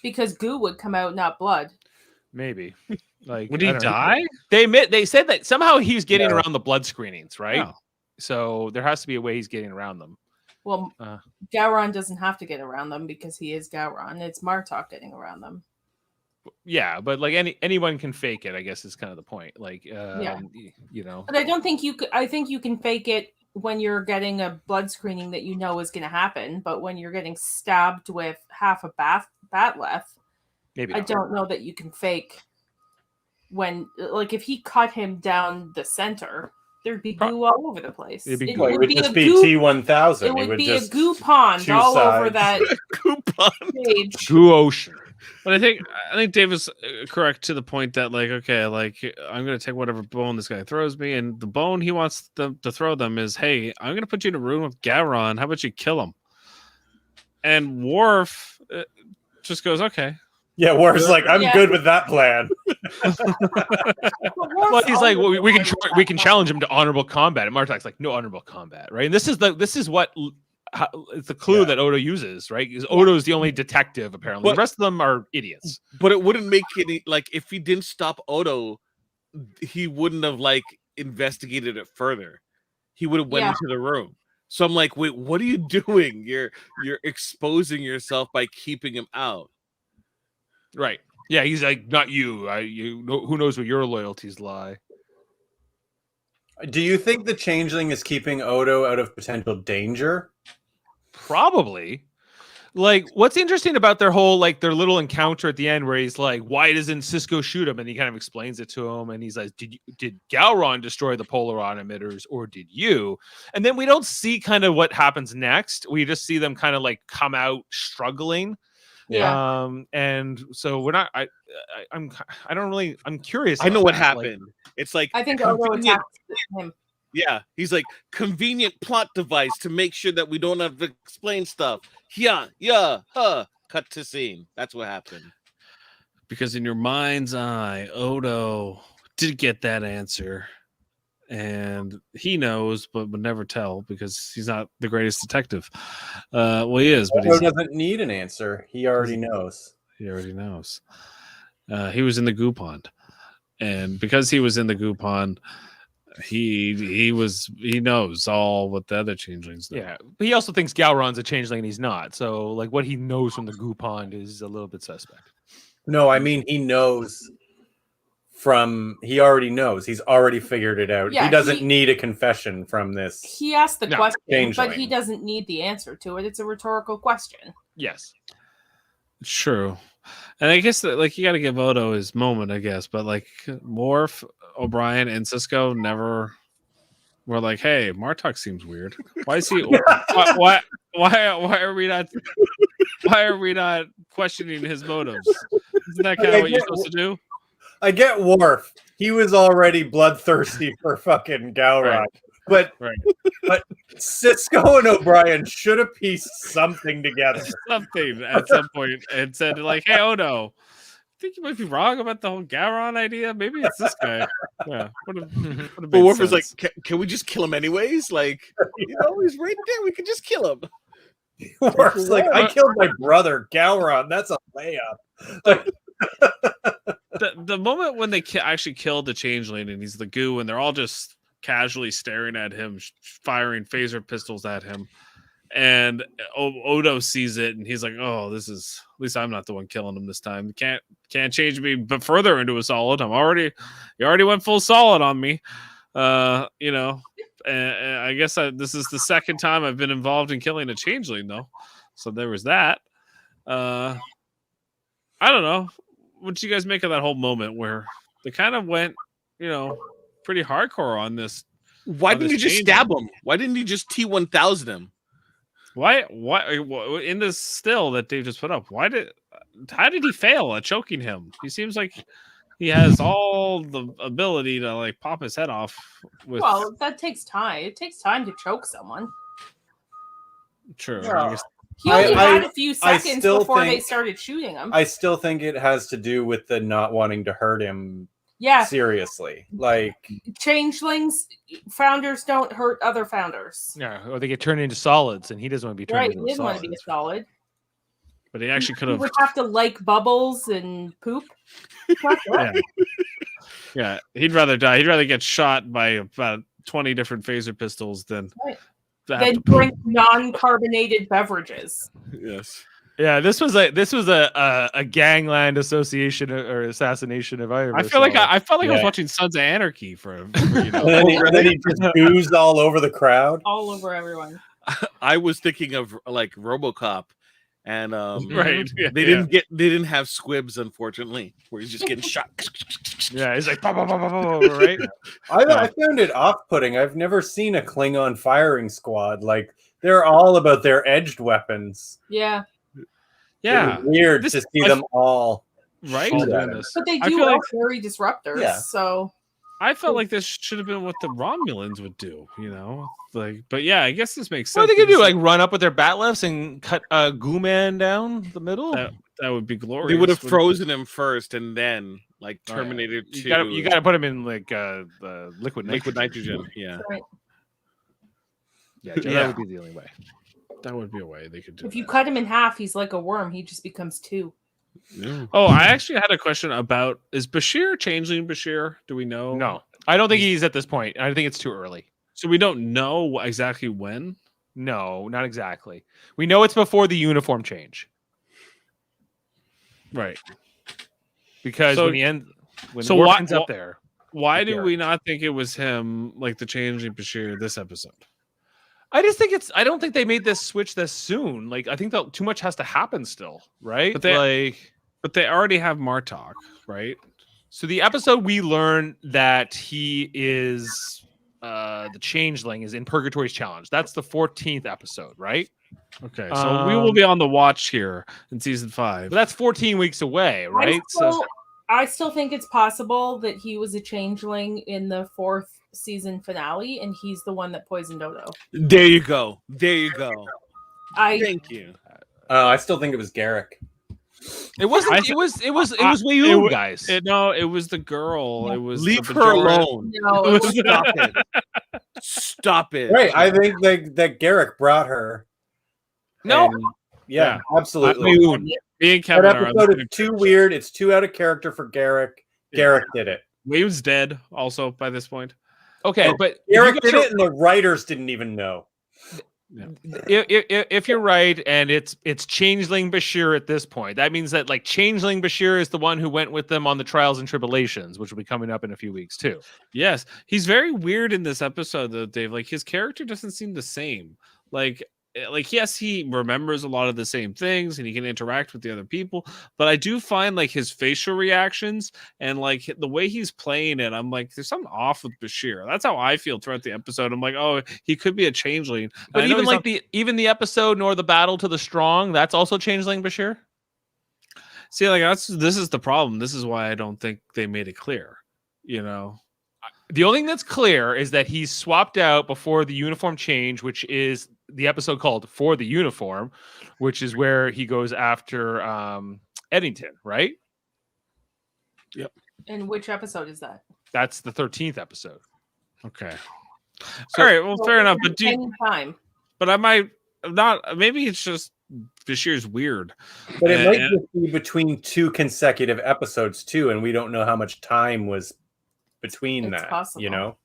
Speaker 5: because goo would come out, not blood.
Speaker 4: Maybe. Like,
Speaker 3: Would he
Speaker 4: I don't know.
Speaker 3: die?
Speaker 4: They said that somehow he's getting
Speaker 6: No.
Speaker 4: around the blood screenings, right?
Speaker 3: No.
Speaker 4: So there has to be a way he's getting around them.
Speaker 5: Well, Gowron doesn't have to get around them because he is Gowron. It's Martok getting around them.
Speaker 4: Yeah, but like anyone can fake it, I guess is kind of the point. Like,
Speaker 5: But I don't think you could. I think you can fake it when you're getting a blood screening that you know is going to happen. But when you're getting stabbed with half a bat left,
Speaker 4: maybe
Speaker 5: I
Speaker 4: not.
Speaker 5: don't know that you can fake. When, like, if he cut him down the center, there'd be goo all over the place.
Speaker 4: It'd be
Speaker 5: It
Speaker 4: goo.
Speaker 6: It would just
Speaker 5: a
Speaker 6: be
Speaker 5: goo-
Speaker 6: T1000.
Speaker 5: It would be
Speaker 6: just
Speaker 5: a goo pond
Speaker 6: two
Speaker 5: all over
Speaker 6: sides.
Speaker 5: that
Speaker 9: Coupon.
Speaker 5: page.
Speaker 4: Goo ocean.
Speaker 3: But I think Dave is correct to the point that like, okay, like I'm gonna take whatever bone this guy throws me, and the bone he wants them to throw them is, hey, I'm gonna put you in a room with Gowron. How about you kill him? And Worf just goes, okay.
Speaker 6: Yeah, Worf's like, I'm good with that plan.
Speaker 4: Well, he's like, well, we can challenge him to honorable combat, and Martok's like, no honorable combat, right? And this is what it's the clue that Odo uses, right? Because Odo is the only detective apparently. The rest of them are idiots.
Speaker 9: But it wouldn't make any like if he didn't stop Odo, he wouldn't have like investigated it further. He would have went into the room. So I'm like, wait, what are you doing? You're exposing yourself by keeping him out.
Speaker 4: Right. Yeah, he's like, not you. Who knows where your loyalties lie?
Speaker 6: Do you think the changeling is keeping Odo out of potential danger?
Speaker 4: Probably. Like, what's interesting about their whole, like, their little encounter at the end where he's like, why doesn't Cisco shoot him? And he kind of explains it to him. And he's like, did Gowron destroy the polaron emitters or did you? And then we don't see kind of what happens next. We just see them kind of like come out struggling.
Speaker 5: Yeah.
Speaker 4: And so we're not, I'm curious.
Speaker 9: I know what happened.
Speaker 4: Like,
Speaker 9: it's like,
Speaker 5: I think Odo attacked him.
Speaker 9: Yeah, he's like convenient plot device to make sure that we don't have to explain stuff. Cut to scene. That's what happened.
Speaker 3: Because in your mind's eye, Odo did get that answer, and he knows, but would never tell because he's not the greatest detective. Well, he is, but
Speaker 6: Odo
Speaker 3: he
Speaker 6: doesn't need an answer. He already knows.
Speaker 3: He already knows. He was in the goo pond, and because he was in the goo pond, he knows all what the other changelings know.
Speaker 4: Yeah, but he also thinks Gowron's a changeling and he's not. So like what he knows from the goo pond is a little bit suspect.
Speaker 6: No, I mean he knows he already knows. He's already figured it out.
Speaker 5: Yeah,
Speaker 6: he doesn't need a confession from this.
Speaker 5: He asked the question,
Speaker 6: changeling.
Speaker 5: but he doesn't need the answer to it. It's a rhetorical question.
Speaker 4: Yes.
Speaker 3: True. And I guess that like you got to give Odo his moment, I guess. But like Worf, O'Brien, and Cisco never were like, "Hey, Martok seems weird. Why is he? why are we not questioning his motives? Isn't that kind of what you're supposed to do?"
Speaker 6: I get Worf. He was already bloodthirsty for fucking Gowron. But Cisco and O'Brien should have pieced something together.
Speaker 3: Something at some point and said like, "Hey, Odo, I think you might be wrong about the whole Gowron idea. Maybe it's this guy." Yeah.
Speaker 9: But Worf was like, can we just kill him anyways? Like, he's right there. We could just kill him.
Speaker 6: Worf's like, I killed my brother, Gowron. That's a layup. Like,
Speaker 3: the moment when they actually killed the changeling and he's the goo and they're all just casually staring at him, firing phaser pistols at him, and Odo sees it and he's like, "Oh, this is at least I'm not the one killing him this time. Can't change me but further into a solid. You already went full solid on me, and I guess this is the second time I've been involved in killing a changeling though, so there was that. I don't know what do you guys make of that whole moment where they kind of went, pretty hardcore on this.
Speaker 9: Why didn't you just stab him? Why didn't you just T-1000 him?
Speaker 3: Why in this still that Dave just put up? How did he fail at choking him? He seems like he has all the ability to like pop his head off.
Speaker 5: Well, that takes time. It takes time to choke someone.
Speaker 3: True.
Speaker 6: Yeah.
Speaker 3: I guess
Speaker 5: He only had a few seconds before they started shooting him.
Speaker 6: I still think it has to do with the not wanting to hurt him.
Speaker 5: Yeah.
Speaker 6: Seriously. Like
Speaker 5: changelings, founders don't hurt other founders.
Speaker 4: Yeah, or they get turned into solids, and he doesn't want to be turned into
Speaker 5: He doesn't want to be a solid.
Speaker 3: But he actually could have.
Speaker 5: He would have to like bubbles and poop.
Speaker 3: Yeah, he'd rather die. He'd rather get shot by about 20 different phaser pistols than
Speaker 5: drink non-carbonated beverages.
Speaker 9: Yes.
Speaker 4: Yeah, this was a gangland association or assassination if I ever.
Speaker 3: I felt like I was watching Sons of Anarchy for
Speaker 6: and then he just oozed all over the crowd,
Speaker 5: all over everyone.
Speaker 9: I was thinking of like RoboCop, and
Speaker 3: right,
Speaker 9: they didn't have squibs, unfortunately, where he's just getting shot.
Speaker 4: Yeah, he's like, bah, bah, bah, bah, bah, right?
Speaker 6: I found it off-putting. I've never seen a Klingon firing squad. Like they're all about their edged weapons.
Speaker 5: Yeah.
Speaker 3: Yeah,
Speaker 6: It was weird
Speaker 3: This-
Speaker 6: to see
Speaker 3: I-
Speaker 6: them all.
Speaker 3: right.
Speaker 6: shoot at
Speaker 4: doing
Speaker 6: him.
Speaker 4: this.
Speaker 5: But they
Speaker 3: I
Speaker 5: do
Speaker 3: feel
Speaker 5: all
Speaker 3: like-
Speaker 5: carry disruptors,
Speaker 6: Yeah.
Speaker 5: so
Speaker 3: I felt like this should have been what the Romulans would do, like. But yeah, I guess this makes sense.
Speaker 4: What are they gonna do?
Speaker 3: because
Speaker 4: Like run up with their bat lifts and cut Goo Man down the middle?
Speaker 3: that would be glorious.
Speaker 9: They would have
Speaker 3: wouldn't it?
Speaker 9: frozen him first, and then like
Speaker 4: Oh, yeah.
Speaker 9: Terminator
Speaker 4: You
Speaker 9: 2.
Speaker 4: gotta put him in like the liquid
Speaker 9: nitrogen. Yeah.
Speaker 5: right.
Speaker 4: Yeah,
Speaker 3: Yeah.
Speaker 4: that would be the only way.
Speaker 3: That would be a way they could do.
Speaker 5: If you
Speaker 3: that.
Speaker 5: cut him in half, he's like a worm. He just becomes two.
Speaker 9: Yeah.
Speaker 3: Oh, I actually had a question about: is Bashir changeling Bashir? Do we know?
Speaker 4: No, I don't think he's at this point. I think it's too early.
Speaker 3: So we don't know exactly when.
Speaker 4: No, not exactly. We know it's before the uniform change
Speaker 3: Right.
Speaker 4: because
Speaker 3: So-
Speaker 4: when
Speaker 3: so
Speaker 4: Worf
Speaker 3: why-
Speaker 4: ends up there.
Speaker 3: Why do
Speaker 4: Garrett.
Speaker 3: we not think it was him, like the changeling Bashir, this episode?
Speaker 4: I just think I don't think they made this switch this soon. Like I think that too much has to happen still, right?
Speaker 3: But they already have Martok, right?
Speaker 4: So the episode we learn that he is the changeling is in Purgatory's Challenge. That's the 14th episode, right?
Speaker 3: Okay, so we will be on the watch here in season 5.
Speaker 4: But that's 14 weeks away, right?
Speaker 5: I still think it's possible that he was a changeling in the 4th season finale, and he's the one that poisoned Odo.
Speaker 9: There you go. There you go. Thank you.
Speaker 6: I still think it was Garrick.
Speaker 4: It wasn't. It was Wei-Yu, guys.
Speaker 3: It was the girl. It was
Speaker 9: Leave
Speaker 3: the
Speaker 9: her
Speaker 3: Bajor-
Speaker 9: alone.
Speaker 5: No,
Speaker 3: It was-
Speaker 9: Stop it. Stop it.
Speaker 6: Right. I think that Garrick brought her.
Speaker 4: No.
Speaker 6: And- yeah, absolutely.
Speaker 3: Me and
Speaker 6: That
Speaker 3: Kevin are
Speaker 6: episode is too weird. It's too out of character for Garrick. Garrick did it.
Speaker 3: Wave's dead also by this point.
Speaker 4: Okay, but
Speaker 6: Garrick
Speaker 4: if
Speaker 6: did
Speaker 4: you guys
Speaker 6: it, and the writers didn't even know.
Speaker 4: if you're right, and it's Changeling Bashir at this point, that means that like Changeling Bashir is the one who went with them on the trials and tribulations, which will be coming up in a few weeks too.
Speaker 3: Yes, he's very weird in this episode, though, Dave. Like his character doesn't seem the same. Like yes, he remembers a lot of the same things and he can interact with the other people, but I do find like his facial reactions and like the way he's playing it, I'm like, there's something off with Bashir. That's how I feel throughout the episode. I'm like, oh, he could be a changeling. And
Speaker 4: But
Speaker 3: I know
Speaker 4: even
Speaker 3: he's
Speaker 4: like
Speaker 3: not-
Speaker 4: the episode nor the battle to the strong, that's also Changeling Bashir.
Speaker 3: see, like this is the problem. This is why I don't think they made it clear.
Speaker 4: The only thing that's clear is that he's swapped out before the uniform change, which is the episode called For the Uniform, which is where he goes after Eddington, right?
Speaker 9: Yep.
Speaker 5: And which episode is that?
Speaker 4: That's the 13th episode.
Speaker 3: Okay.
Speaker 4: So-
Speaker 3: All right. Well, fair enough. But
Speaker 5: Time.
Speaker 3: but I might not. Maybe it's just Bashir's weird.
Speaker 6: But it might
Speaker 3: And-
Speaker 6: just be between 2 consecutive episodes too, and we don't know how much time was between
Speaker 5: It's
Speaker 6: that.
Speaker 5: possible.
Speaker 6: You know,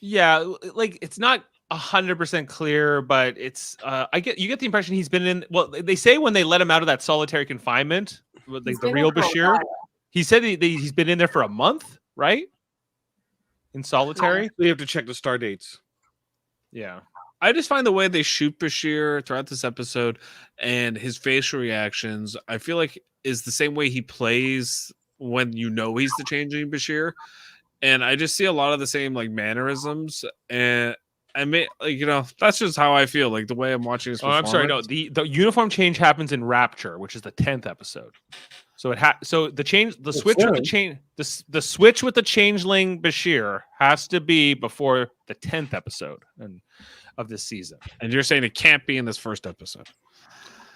Speaker 4: Yeah, like it's not 100% clear, but it's you get the impression he's been in. Well, they say when they let him out of that solitary confinement, like
Speaker 5: He's
Speaker 4: the
Speaker 5: been
Speaker 4: real
Speaker 5: there for a
Speaker 4: Bashir,
Speaker 5: while.
Speaker 4: he said he's been in there for a month, right? In solitary.
Speaker 9: We have to check the star dates.
Speaker 4: Yeah.
Speaker 3: I just find the way they shoot Bashir throughout this episode and his facial reactions, I feel like is the same way he plays when he's the changing Bashir. And I just see a lot of the same like mannerisms. And I may that's just how I feel, like the way I'm watching this.
Speaker 4: Oh, I'm sorry. No,
Speaker 3: performance.
Speaker 4: the uniform change happens in Rapture, which is the 10th episode. So the switch with the changeling Bashir has to be before the 10th episode of this season.
Speaker 3: And you're saying it can't be in this first episode.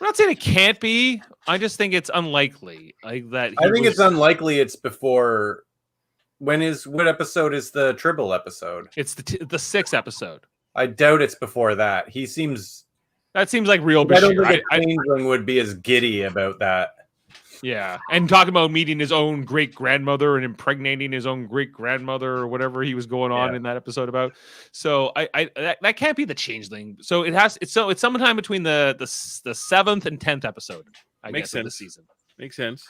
Speaker 4: I'm not saying it can't be. I just think it's unlikely. Like that.
Speaker 6: I think it's unlikely. It's before. What episode is the Tribble episode?
Speaker 4: It's the 6th episode.
Speaker 6: I doubt it's before that.
Speaker 4: That seems like real
Speaker 6: I don't
Speaker 4: Bashir.
Speaker 6: think a changeling would be as giddy about that.
Speaker 4: Yeah, and talking about meeting his own great grandmother and impregnating his own great grandmother or whatever he was going on in that episode about. So that can't be the changeling. So it's sometime between the 7th and 10th episode.
Speaker 9: Makes sense.
Speaker 4: Of the season.
Speaker 9: Makes sense.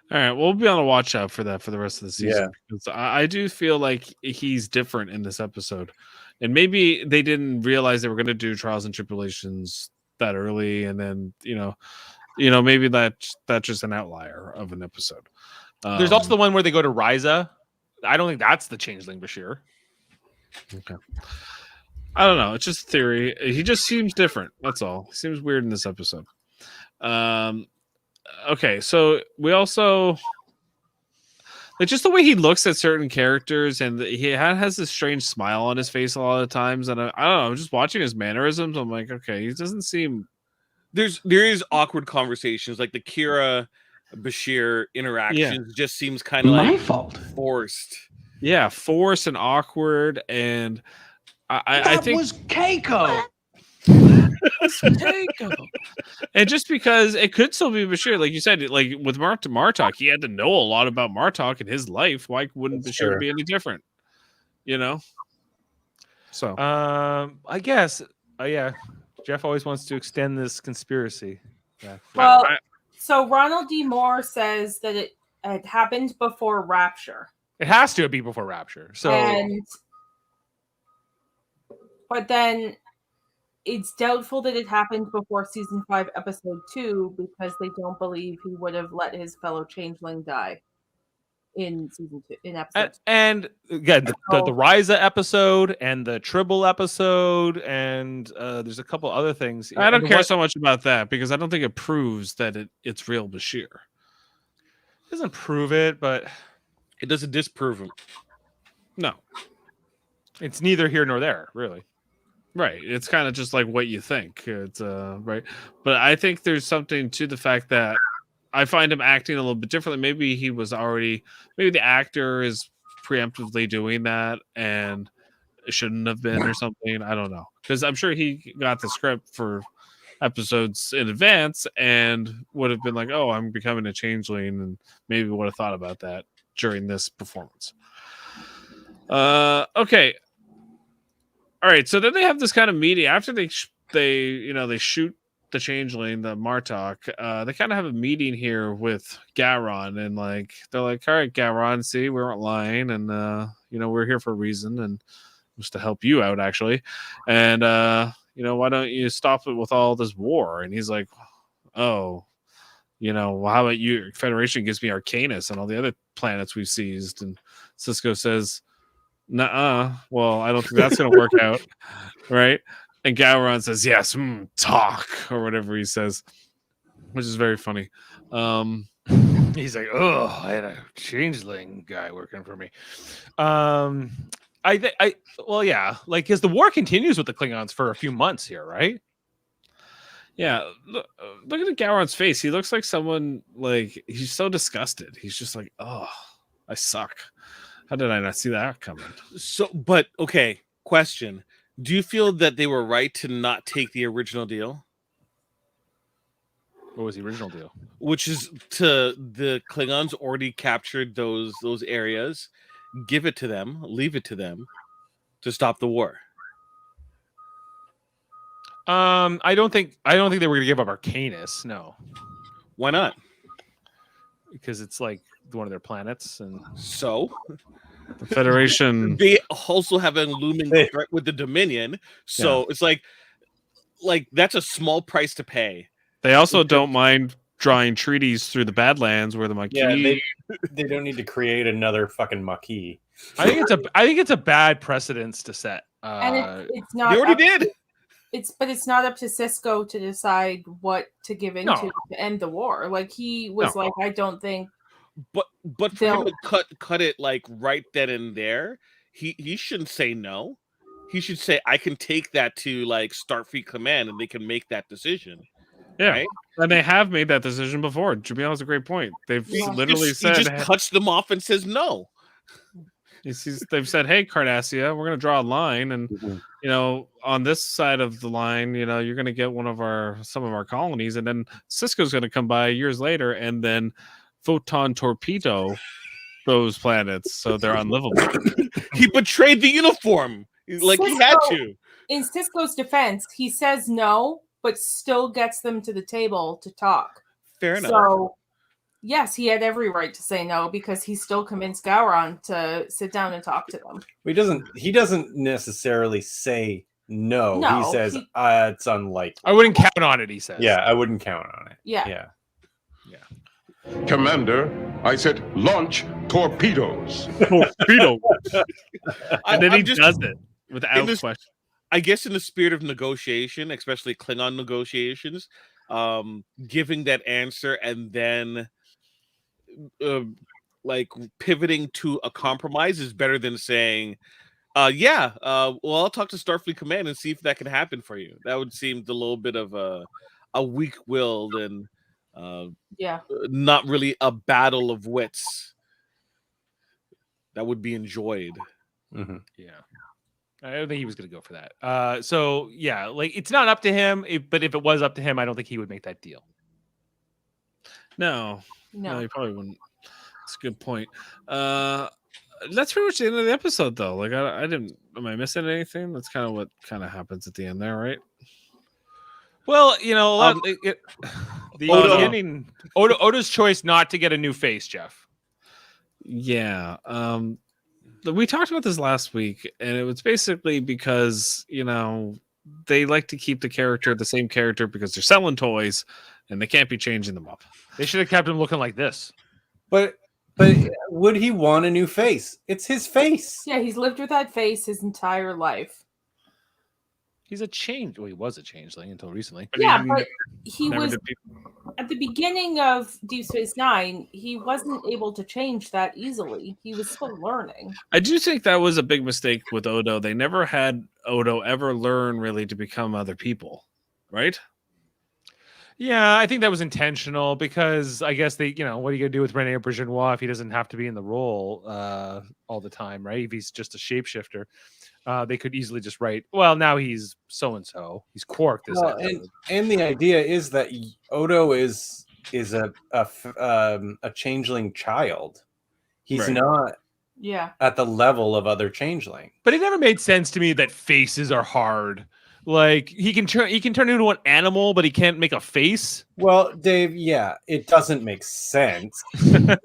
Speaker 3: All right, we'll be on a watch out for that for the rest of the season. Because I do feel like he's different in this episode, and maybe they didn't realize they were going to do trials and tribulations that early, and then maybe that's just an outlier of an episode.
Speaker 4: There's also the one where they go to Ryza. I don't think that's the changeling Bashir.
Speaker 3: Okay. I don't know. It's just a theory. He just seems different. That's all. He seems weird in this episode. Okay, so we also like just the way he looks at certain characters, and he has this strange smile on his face a lot of times. And I don't know, I'm just watching his mannerisms. I'm like, okay, he doesn't seem.
Speaker 9: There is awkward conversations, like the Kira Bashir interactions just seems kind of
Speaker 8: My
Speaker 9: like
Speaker 8: fault.
Speaker 9: forced.
Speaker 3: Yeah, forced and awkward, and I think
Speaker 8: was Keiko.
Speaker 3: and just because it could still be Bashir, like you said, like with Martok, he had to know a lot about Martok in his life. Why wouldn't
Speaker 6: That's
Speaker 3: Bashir
Speaker 6: true.
Speaker 3: be any different? You know. So
Speaker 4: I guess. Yeah. Jeff always wants to extend this conspiracy. Yeah.
Speaker 5: Well, so Ronald D. Moore says that it happened before Rapture.
Speaker 4: It has to be before Rapture. So,
Speaker 5: but then it's doubtful that it happened before season 5, episode 2, because they don't believe he would have let his fellow changeling die in season 2, in episode.
Speaker 4: and again, the Ryza episode and the Tribble episode, and there's a couple other things.
Speaker 3: I don't
Speaker 4: And
Speaker 3: care so much about that because I don't think it proves that it's real Bashir.
Speaker 4: It doesn't prove it, but
Speaker 9: it doesn't disprove him.
Speaker 3: No,
Speaker 4: it's neither here nor there, really.
Speaker 3: Right. It's kind of just like what you think. It's right. But I think there's something to the fact that I find him acting a little bit differently. Maybe the actor is preemptively doing that and it shouldn't have been or something. I don't know. Because I'm sure he got the script for episodes in advance and would have been like, oh, I'm becoming a changeling, and maybe would have thought about that during this performance. Okay. All right, so then they have this kind of meeting after they shoot the changeling, the Martok. They kind of have a meeting here with Gowron, and like they're like, "All right, Gowron, see, we weren't lying, and we're here for a reason, and it was to help you out, actually. And why don't you stop it with all this war?" And he's like, "Oh, well, how about you? Federation gives me Arcanus and all the other planets we've seized." And Cisco says, "Nuh-uh. Well, I don't think that's going to work out." Right? And Gowron says, "Yes, talk," or whatever he says, which is very funny.
Speaker 4: He's like, "Oh, I had a changeling guy working for me." Well, yeah, like because the war continues with the Klingons for a few months here, right?
Speaker 3: Yeah, look at Gowron's face. He looks like someone like he's so disgusted. He's just like, "Oh, I suck. How did I not see that coming?"
Speaker 9: So, but okay, question. Do you feel that they were right to not take the original deal?
Speaker 4: What was the original deal?
Speaker 9: Which is to the Klingons already captured those areas, give it to them, leave it to them to stop the war.
Speaker 4: I don't think they were going to give up Arcanus. No.
Speaker 9: Why not?
Speaker 4: Because it's like one of their planets, and
Speaker 9: so
Speaker 3: the Federation.
Speaker 9: They also have a looming threat with the Dominion, so it's like that's a small price to pay.
Speaker 3: They also don't mind drawing treaties through the Badlands where the Maquis.
Speaker 6: Yeah, they don't need to create another fucking Maquis.
Speaker 4: I think it's a bad precedence to set.
Speaker 5: And it's not.
Speaker 9: They already did.
Speaker 5: It's not up to Cisco to decide what to give into to end the war. Like he was like, I don't think.
Speaker 9: But for him to cut it like right then and there, he shouldn't say no. He should say, I can take that to like Starfleet Command, and they can make that decision.
Speaker 3: Yeah,
Speaker 9: right?
Speaker 3: And they have made that decision before. Jaemeel has a great point. They've literally said
Speaker 9: he just cuts them off and says no.
Speaker 3: They've said, "Hey, Cardassia, we're going to draw a line, and on this side of the line, you're going to get some of our colonies, and then Cisco's going to come by years later, and then photon torpedo those planets, so they're unlivable."
Speaker 9: He betrayed the uniform, like he had to.
Speaker 5: In Cisco's defense, he says no, but still gets them to the table to talk.
Speaker 9: Fair enough.
Speaker 5: So, yes, he had every right to say no because he still convinced Gowron to sit down and talk to them.
Speaker 6: He doesn't necessarily say no. He says it's unlikely.
Speaker 4: I wouldn't count on it, he says.
Speaker 6: Yeah, I wouldn't count on it.
Speaker 5: Yeah.
Speaker 2: Commander, I said launch torpedoes.
Speaker 3: Torpedo. And then he does it without question.
Speaker 9: I guess in the spirit of negotiation, especially Klingon negotiations, giving that answer and then like pivoting to a compromise is better than saying, well, I'll talk to Starfleet Command and see if that can happen for you. That would seem a little bit of a weak-willed and not really a battle of wits that would be enjoyed.
Speaker 6: Mm-hmm.
Speaker 4: Yeah. I don't think he was going to go for that. So yeah, like it's not up to him, but if it was up to him, I don't think he would make that deal.
Speaker 3: No, he probably wouldn't. That's a good point. That's pretty much the end of the episode, though. Like, I didn't. Am I missing anything? That's kind of what kind of happens at the end there, right?
Speaker 4: Well, the beginning, Odo's choice not to get a new face, Jeff.
Speaker 3: Yeah. We talked about this last week, and it was basically because they like to keep the same character because they're selling toys, and they can't be changing them up.
Speaker 4: They should have kept him looking like this.
Speaker 6: But would he want a new face? It's his face.
Speaker 5: Yeah, he's lived with that face his entire life.
Speaker 4: He's a change. Well, he was a changeling until recently.
Speaker 5: Yeah, but he was at the beginning of Deep Space Nine. He wasn't able to change that easily. He was still learning.
Speaker 3: I do think that was a big mistake with Odo. They never had Odo ever learn really to become other people, right?
Speaker 4: Yeah, I think that was intentional because I guess they, what are you going to do with Rene Auberjonois if he doesn't have to be in the role all the time, right? If he's just a shapeshifter, they could easily just write, well, now he's so-and-so. He's Quark this episode.
Speaker 6: And the idea is that Odo is a changeling child. He's not at the level of other changeling.
Speaker 4: But it never made sense to me that faces are hard. Like he can turn into an animal, but he can't make a face.
Speaker 6: Well, Dave, yeah, it doesn't make sense.
Speaker 9: It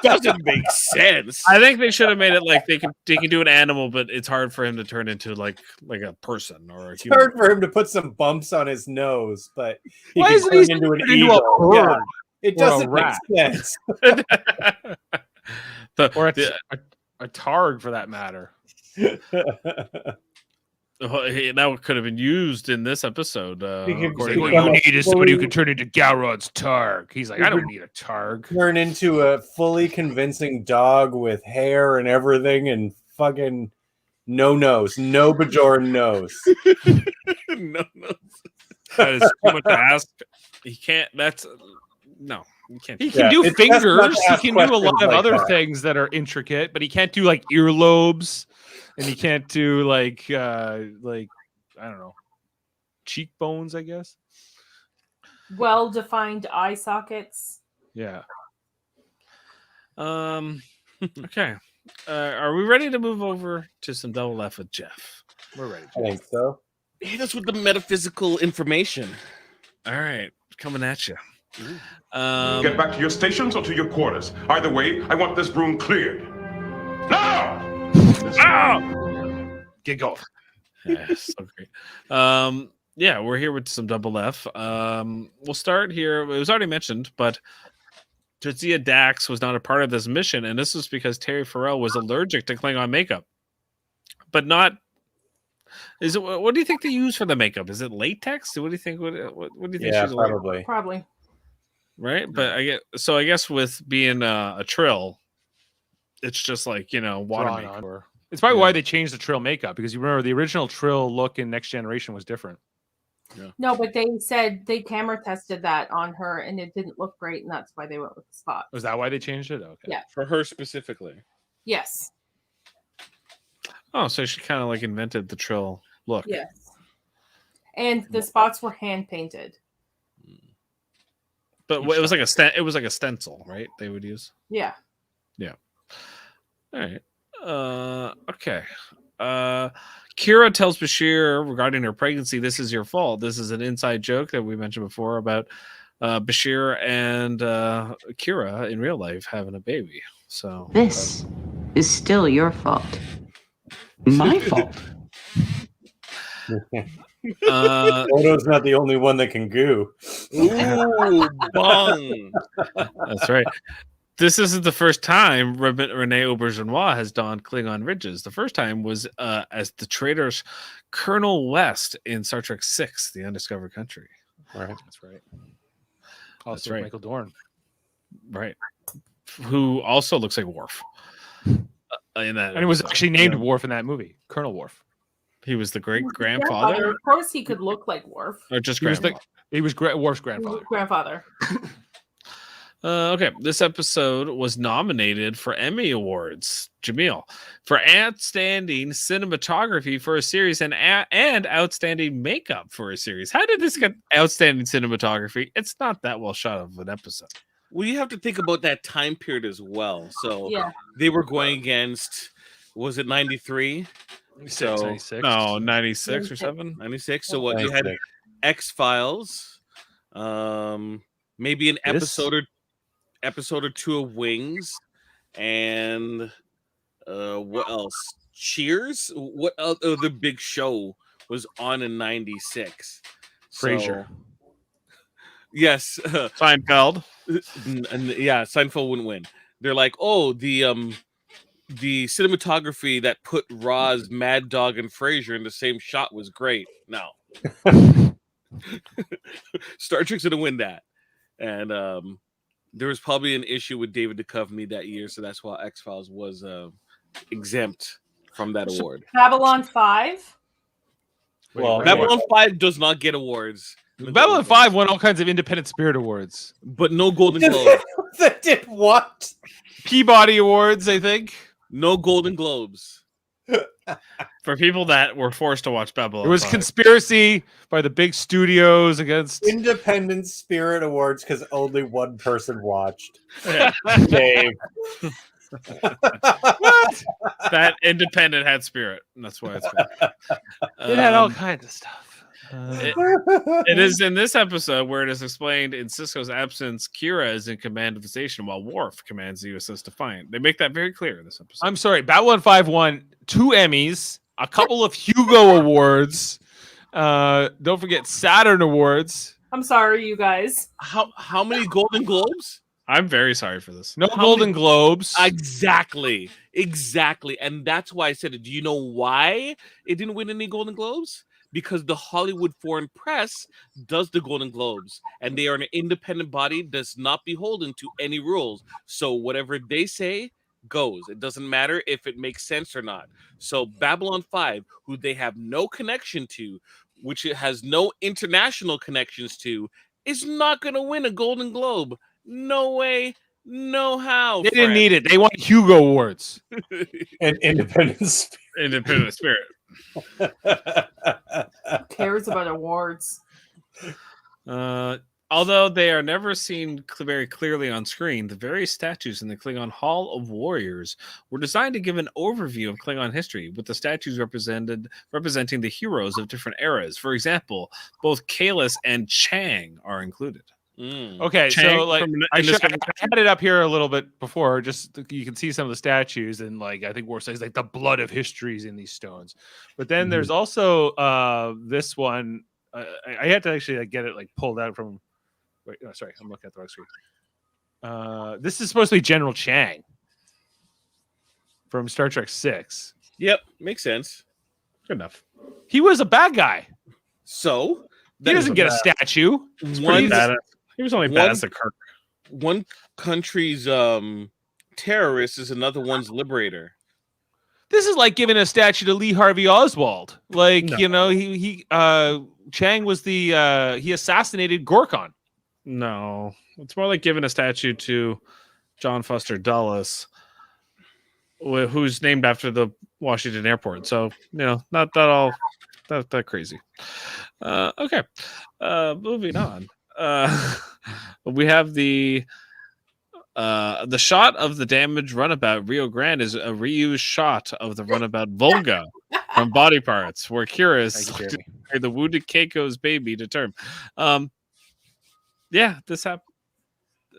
Speaker 9: doesn't make sense.
Speaker 3: I think they should have made it like they can do an animal, but it's hard for him to turn into like a person or a human.
Speaker 6: It's hard for him to put some bumps on his nose, but
Speaker 4: why isn't he into an eagle?
Speaker 6: Yeah, it doesn't make sense.
Speaker 4: Or a targ for that matter.
Speaker 3: That could have been used in this episode.
Speaker 4: What you need is somebody who can turn into Gowron's Targ. He's like, I don't need a Targ.
Speaker 6: Turn into a fully convincing dog with hair and everything and fucking no nose. No Bajoran nose.
Speaker 9: No nose.
Speaker 3: That is too much to ask. He can't. No. You can't.
Speaker 4: He can do fingers. He can do a lot of other things that are intricate, but he can't do like earlobes. And he can't do like I don't know, cheekbones, I guess.
Speaker 5: Well-defined eye sockets.
Speaker 4: Yeah.
Speaker 3: Okay. Are we ready to move over to some Double F with Jeff?
Speaker 4: We're ready.
Speaker 6: I think so.
Speaker 9: Hit us with the metaphysical information.
Speaker 3: All right, coming at you.
Speaker 1: Get back to your stations or to your quarters. Either way, I want this room cleared. Now!
Speaker 4: Get going.
Speaker 3: Yeah, so great. We're here with some Double F. We'll start here. It was already mentioned, but Jadzia Dax was not a part of this mission, and this was because Terry Farrell was allergic to Klingon makeup. But not. Is it? What do you think they use for the makeup? Is it latex? What do you think? What do you think?
Speaker 6: Yeah,
Speaker 3: she's
Speaker 5: Probably.
Speaker 3: Right, but I guess with being a Trill, it's just like water makeup.
Speaker 4: It's probably why they changed the Trill makeup, because you remember the original Trill look in Next Generation was different.
Speaker 3: Yeah.
Speaker 5: No, but they said they camera tested that on her and it didn't look great, and that's why they went with the spot.
Speaker 4: Was that why they changed it? Okay.
Speaker 5: Yeah.
Speaker 9: For her specifically.
Speaker 5: Yes.
Speaker 3: Oh, so she kind of like invented the Trill look.
Speaker 5: Yes. And the spots were hand painted.
Speaker 3: But it was like a stencil, right? They would use.
Speaker 5: Yeah.
Speaker 3: Yeah. All right. Okay. Kira tells Bashir regarding her pregnancy, "This is your fault." This is an inside joke that we mentioned before about Bashir and Kira in real life having a baby. So
Speaker 11: this is still your fault. My fault.
Speaker 6: Odo's not the only one that can goo.
Speaker 9: Ooh, bong.
Speaker 3: That's right. This isn't the first time Rene Auberjonois has donned Klingon ridges. The first time was as the traitors Colonel West in Star Trek VI, The Undiscovered Country.
Speaker 6: Right.
Speaker 4: That's right. Also,
Speaker 3: That's right.
Speaker 4: Michael Dorn.
Speaker 3: Right. Who also looks like Worf. In that
Speaker 4: And he was
Speaker 3: episode.
Speaker 4: actually named Worf in that movie, Colonel Worf.
Speaker 3: He was the great grandfather,
Speaker 5: Of course, he could look like Worf.
Speaker 3: or just
Speaker 4: He was,
Speaker 3: grandfather.
Speaker 4: Worf's
Speaker 5: He was
Speaker 4: grandfather.
Speaker 5: grandfather.
Speaker 3: Okay, this episode was nominated for Emmy Awards, Jaemeel, for outstanding cinematography for a series and outstanding makeup for a series. How did this get outstanding cinematography? It's not that well shot of an episode.
Speaker 9: Well, you have to think about that time period as well. So
Speaker 5: Yeah.
Speaker 9: they were going against, was it 93? So
Speaker 4: 96.
Speaker 3: No, 96 or 7.
Speaker 9: 96. So what you had X-Files, maybe an episode or two of Wings, and what else? Cheers. What other big show was on in 96?
Speaker 4: Frasier.
Speaker 9: Yes.
Speaker 3: Seinfeld.
Speaker 9: And yeah, Seinfeld wouldn't win. They're like, oh, the cinematography that put Roz, Mad Dog, and Frasier in the same shot was great. No. Star Trek's gonna win that. And there was probably an issue with David Duchovny that year, so that's why X-Files was exempt from that award.
Speaker 5: Babylon 5.
Speaker 6: Well,
Speaker 9: Babylon 5 does not get awards.
Speaker 4: Babylon 5 won all kinds of Independent Spirit Awards.
Speaker 9: But no Golden Globe.
Speaker 6: They did what?
Speaker 4: Peabody Awards, I think.
Speaker 9: No Golden Globes.
Speaker 3: For people that were forced to watch Babylon.
Speaker 4: It was
Speaker 3: 5.
Speaker 4: conspiracy by the big studios against
Speaker 6: Independent Spirit Awards because only one person watched.
Speaker 3: Yeah.
Speaker 6: Dave.
Speaker 4: what?
Speaker 3: That Independent had spirit. And that's why it's good.
Speaker 4: It had all kinds of stuff.
Speaker 3: It is in this episode where it is explained in Sisko's absence, Kira is in command of the station while Worf commands the USS Defiant. They make that very clear in this episode.
Speaker 4: I'm sorry, Babylon 5 won 2 Emmys, a couple of Hugo Awards. Don't forget Saturn Awards.
Speaker 5: I'm sorry, you guys.
Speaker 9: How many Golden Globes?
Speaker 3: I'm very sorry for this.
Speaker 4: No Golden Globes.
Speaker 9: Exactly. And that's why I said it. Do you know why it didn't win any Golden Globes? Because the Hollywood Foreign Press does the Golden Globes, and they are an independent body, does not beholden to any rules. So whatever they say goes. It doesn't matter if it makes sense or not. So Babylon 5, who they have no connection to, which it has no international connections to, is not going to win a Golden Globe. No way, no how.
Speaker 4: They didn't need it. They won Hugo Awards.
Speaker 6: And Independent Spirit.
Speaker 3: Independent Spirit.
Speaker 5: Who cares about awards?
Speaker 3: Although they are never seen very clearly on screen, the various statues in the Klingon Hall of Warriors were designed to give an overview of Klingon history, with the statues representing the heroes of different eras. For example, both Kalis and Chang are included.
Speaker 4: Okay,
Speaker 3: Chang
Speaker 4: so like
Speaker 3: from
Speaker 4: I
Speaker 3: Undiscovered
Speaker 4: had it up here a little bit before, just you can see some of the statues, and like I think Worf says like the blood of history is in these stones. But then there's also this one. I had to actually get it like pulled out from. Wait, no, sorry, I'm looking at the wrong screen. This is supposed to be General Chang from Star Trek 6.
Speaker 9: Yep, makes sense.
Speaker 3: Good enough.
Speaker 4: He was a bad guy.
Speaker 9: So
Speaker 4: He doesn't get a statue.
Speaker 3: He was only bad as a Kirk.
Speaker 9: One country's terrorist is another one's liberator.
Speaker 4: This is like giving a statue to Lee Harvey Oswald. Like,
Speaker 3: No.
Speaker 4: you know, he Chang was the he assassinated Gorkon.
Speaker 3: No, it's more like giving a statue to John Foster Dulles, who's named after the Washington airport. So, not that crazy. Okay, moving on. We have the shot of the damaged runabout Rio Grande is a reused shot of the runabout Volga from Body Parts, where Kira is the wounded Keiko's baby to term. Yeah, this happened.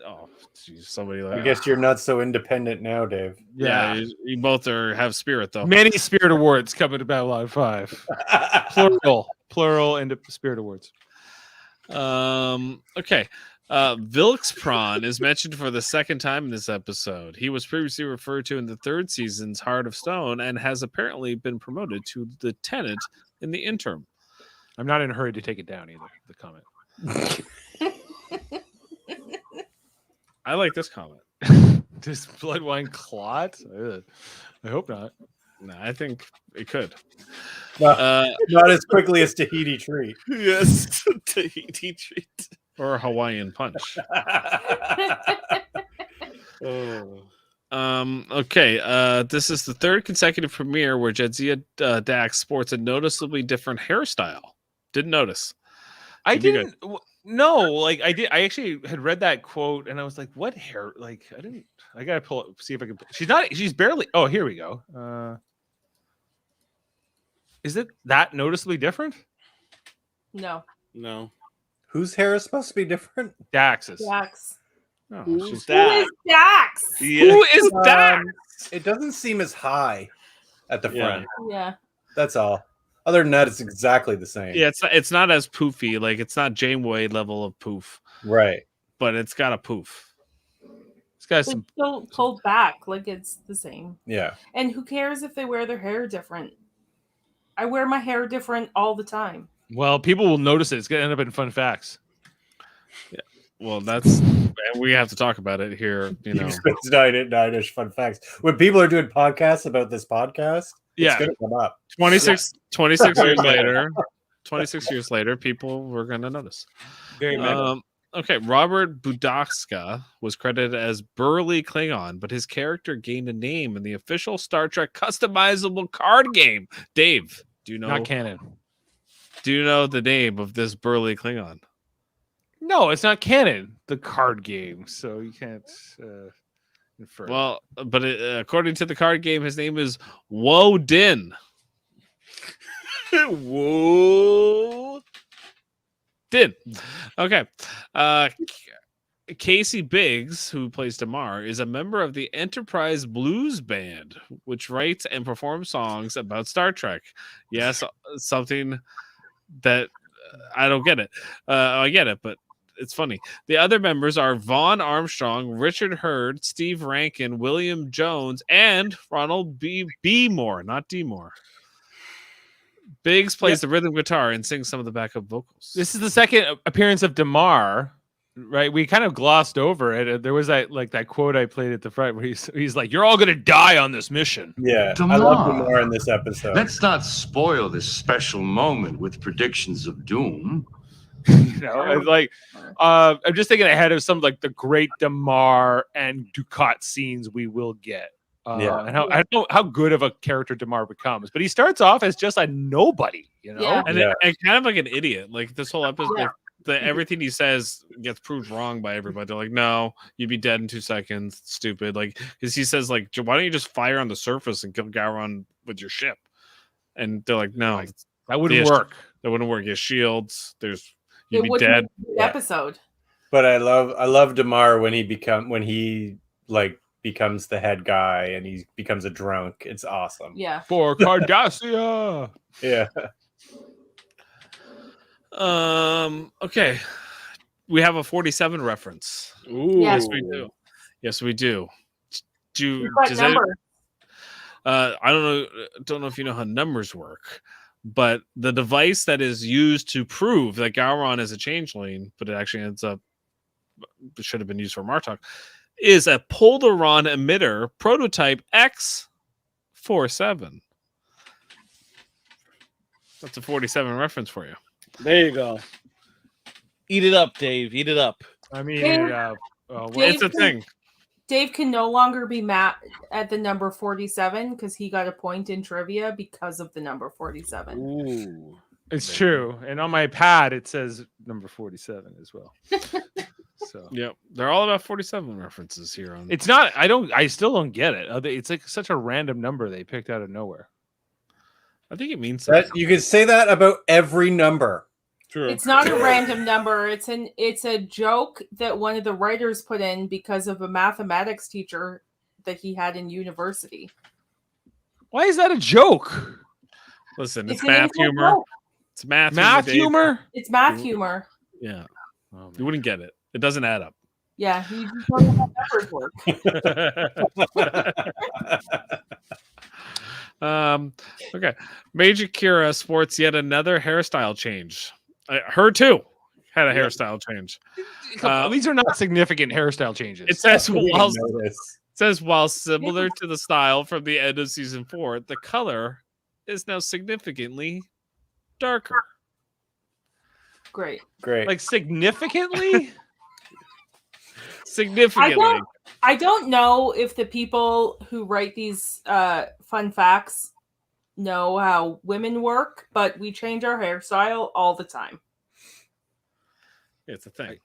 Speaker 3: Oh, geez, somebody.
Speaker 6: I guess you're not so independent now, Dave.
Speaker 3: Yeah, you both have spirit though.
Speaker 4: Many Spirit Awards coming to Babylon 5. Plural and Spirit Awards.
Speaker 3: Okay. Vilkspron is mentioned for the second time in this episode. He was previously referred to in the third season's Heart of Stone and has apparently been promoted to lieutenant in the interim.
Speaker 4: I'm not in a hurry to take it down either. The comment.
Speaker 3: I like this comment.
Speaker 4: Does blood wine clot? I hope not.
Speaker 3: No, I think it could.
Speaker 6: Not as quickly as Tahiti Treat.
Speaker 9: Yes, Tahiti Treat.
Speaker 3: Or a Hawaiian Punch. Okay. This is the third consecutive premiere where Jadzia Dax sports a noticeably different hairstyle. Didn't notice.
Speaker 4: I didn't. No, like I did. I actually had read that quote, and I was like, "What hair?" Like I didn't. I gotta pull up, see if I can. She's not. She's barely. Oh, here we go. Is it that noticeably different?
Speaker 5: No.
Speaker 6: Whose hair is supposed to be different?
Speaker 4: Dax's.
Speaker 5: Dax.
Speaker 3: Oh,
Speaker 5: Who is Dax?
Speaker 6: Yeah.
Speaker 3: Who is Dax?
Speaker 6: It doesn't seem as high at the front.
Speaker 5: Yeah.
Speaker 6: That's all. Other than that, it's exactly the same.
Speaker 3: Yeah, it's not as poofy. Like it's not Janeway level of poof.
Speaker 6: Right.
Speaker 3: But it's got a poof.
Speaker 4: It's got
Speaker 5: Like,
Speaker 4: some.
Speaker 5: don't pull back. Like it's the same.
Speaker 6: Yeah.
Speaker 5: And who cares if they wear their hair different? I wear my hair different all the time.
Speaker 4: Well, people will notice it. It's gonna end up in fun facts.
Speaker 3: Yeah. Well, that's we have to talk about it here. You know,
Speaker 6: Space Nine-ish fun facts. When people are doing podcasts about this podcast, it's gonna come up.
Speaker 3: 26 years later. 26 years later, people were going to notice.
Speaker 6: Very meta.
Speaker 3: Okay, Robert Budakska was credited as Burly Klingon, but his character gained a name in the official Star Trek customizable card game. Dave, do you know?
Speaker 4: Not canon.
Speaker 3: Do you know the name of this Burly Klingon?
Speaker 4: No, it's not canon. The card game, so you can't infer.
Speaker 3: Well, but according to the card game, his name is Wo Din.
Speaker 9: Whoa.
Speaker 3: Din. Okay. Casey Biggs, who plays Damar, is a member of the Enterprise Blues Band, which writes and performs songs about Star Trek. Yes, something that I don't get it. I get it, but it's funny. The other members are Vaughn Armstrong, Richard Hurd, Steve Rankin, William Jones, and Ronald B. Moore, not D. Moore. Biggs plays the rhythm guitar and sings some of the backup vocals.
Speaker 4: This is the second appearance of Damar, right? We kind of glossed over it. There was that quote I played at the front where he's like, "You're all gonna die on this mission."
Speaker 6: Yeah, I love Damar in this episode.
Speaker 2: Let's not spoil this special moment with predictions of doom.
Speaker 4: You know, I'm just thinking ahead of some like the great Damar and Ducat scenes we will get. And how I don't know how good of a character Damar becomes, but he starts off as just a nobody, you know,
Speaker 3: and kind of like an idiot. Like this whole episode, everything he says gets proved wrong by everybody. They're like, "No, you'd be dead in 2 seconds." Stupid. Like, because he says, like, "Why don't you just fire on the surface and kill Gowron with your ship?" And they're like, "No,
Speaker 4: that wouldn't work.
Speaker 3: That wouldn't work. He has shields. You'd be dead."
Speaker 5: Episode.
Speaker 6: But I love Damar when he becomes the head guy and he becomes a drunk. It's awesome.
Speaker 5: Yeah.
Speaker 4: For Cardassia.
Speaker 6: Yeah.
Speaker 3: Okay. We have a 47 reference.
Speaker 4: Ooh.
Speaker 5: Yes,
Speaker 3: we do. Yes, we do.
Speaker 5: What
Speaker 3: Does
Speaker 5: number?
Speaker 3: I don't know if you know how numbers work, but the device that is used to prove that Gowron is a changeling, but it actually should have been used for Martok, is a Poldaron emitter prototype X47. That's a 47 reference for you.
Speaker 9: There you go. Eat it up, Dave. Eat it up.
Speaker 4: I mean,
Speaker 3: it's a thing.
Speaker 5: Dave can no longer be mad at the number 47 because he got a point in trivia because of the number 47.
Speaker 9: Ooh.
Speaker 4: It's true. And on my pad, it says number 47 as well. So
Speaker 3: yep, they're all about 47 references here.
Speaker 4: It's not. I still don't get it. It's like such a random number they picked out of nowhere.
Speaker 3: I think it means
Speaker 6: that you could say that about every number.
Speaker 9: True.
Speaker 5: It's not a random number. It's a joke that one of the writers put in because of a mathematics teacher that he had in university.
Speaker 4: Why is that a joke?
Speaker 3: Listen, it's math humor. It's math
Speaker 4: humor.
Speaker 5: It's math humor.
Speaker 3: Yeah, you wouldn't get it. It doesn't add up.
Speaker 5: Yeah, you just don't know how numbers work.
Speaker 3: Okay. Major Kira sports yet another hairstyle change. Her too had a hairstyle change.
Speaker 4: These are not significant hairstyle changes.
Speaker 3: It says while similar to the style from the end of season 4, the color is now significantly darker.
Speaker 5: Great.
Speaker 4: Like significantly?
Speaker 3: Significantly.
Speaker 5: I don't know if the people who write these fun facts know how women work, but we change our hairstyle all the time.
Speaker 3: It's a thing.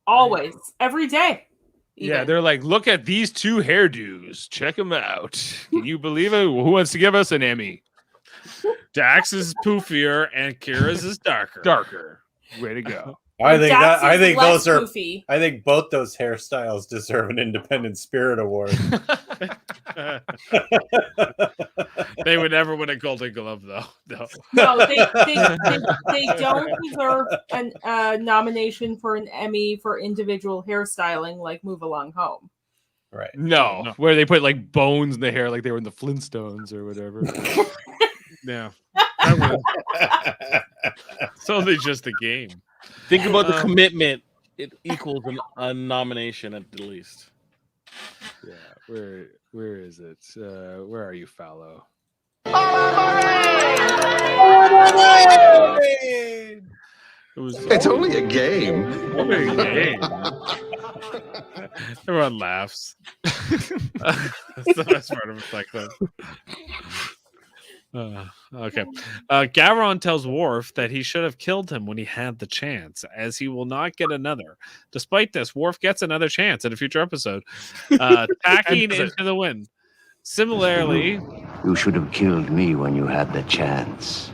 Speaker 5: Always. Every day.
Speaker 4: Yeah, they're like, look at these two hairdos. Check them out. Can you believe it? Who wants to give us an Emmy?
Speaker 3: Dax is poofier and Kira's is darker.
Speaker 4: Darker. Way to go.
Speaker 6: I think
Speaker 5: less
Speaker 6: those are.
Speaker 5: goofy.
Speaker 6: I think both those hairstyles deserve an Independent Spirit Award.
Speaker 3: They would never win a Golden Glove, though.
Speaker 5: No, they don't deserve a nomination for an Emmy for individual hairstyling like Move Along Home.
Speaker 6: Right.
Speaker 4: No, where they put like bones in the hair like they were in the Flintstones or whatever.
Speaker 3: Yeah. It's only just a game.
Speaker 9: Think about the commitment. It equals a nomination at the least.
Speaker 4: Yeah. Where is it? Where are you, Fallow?
Speaker 2: It's only a game.
Speaker 3: Only a game. Everyone laughs. That's the best part of it. Like that. Okay. Gavron tells Worf that he should have killed him when he had the chance, as he will not get another. Despite this, Worf gets another chance in a future episode, tacking into the wind. Similarly,
Speaker 12: you should have killed me when you had the chance.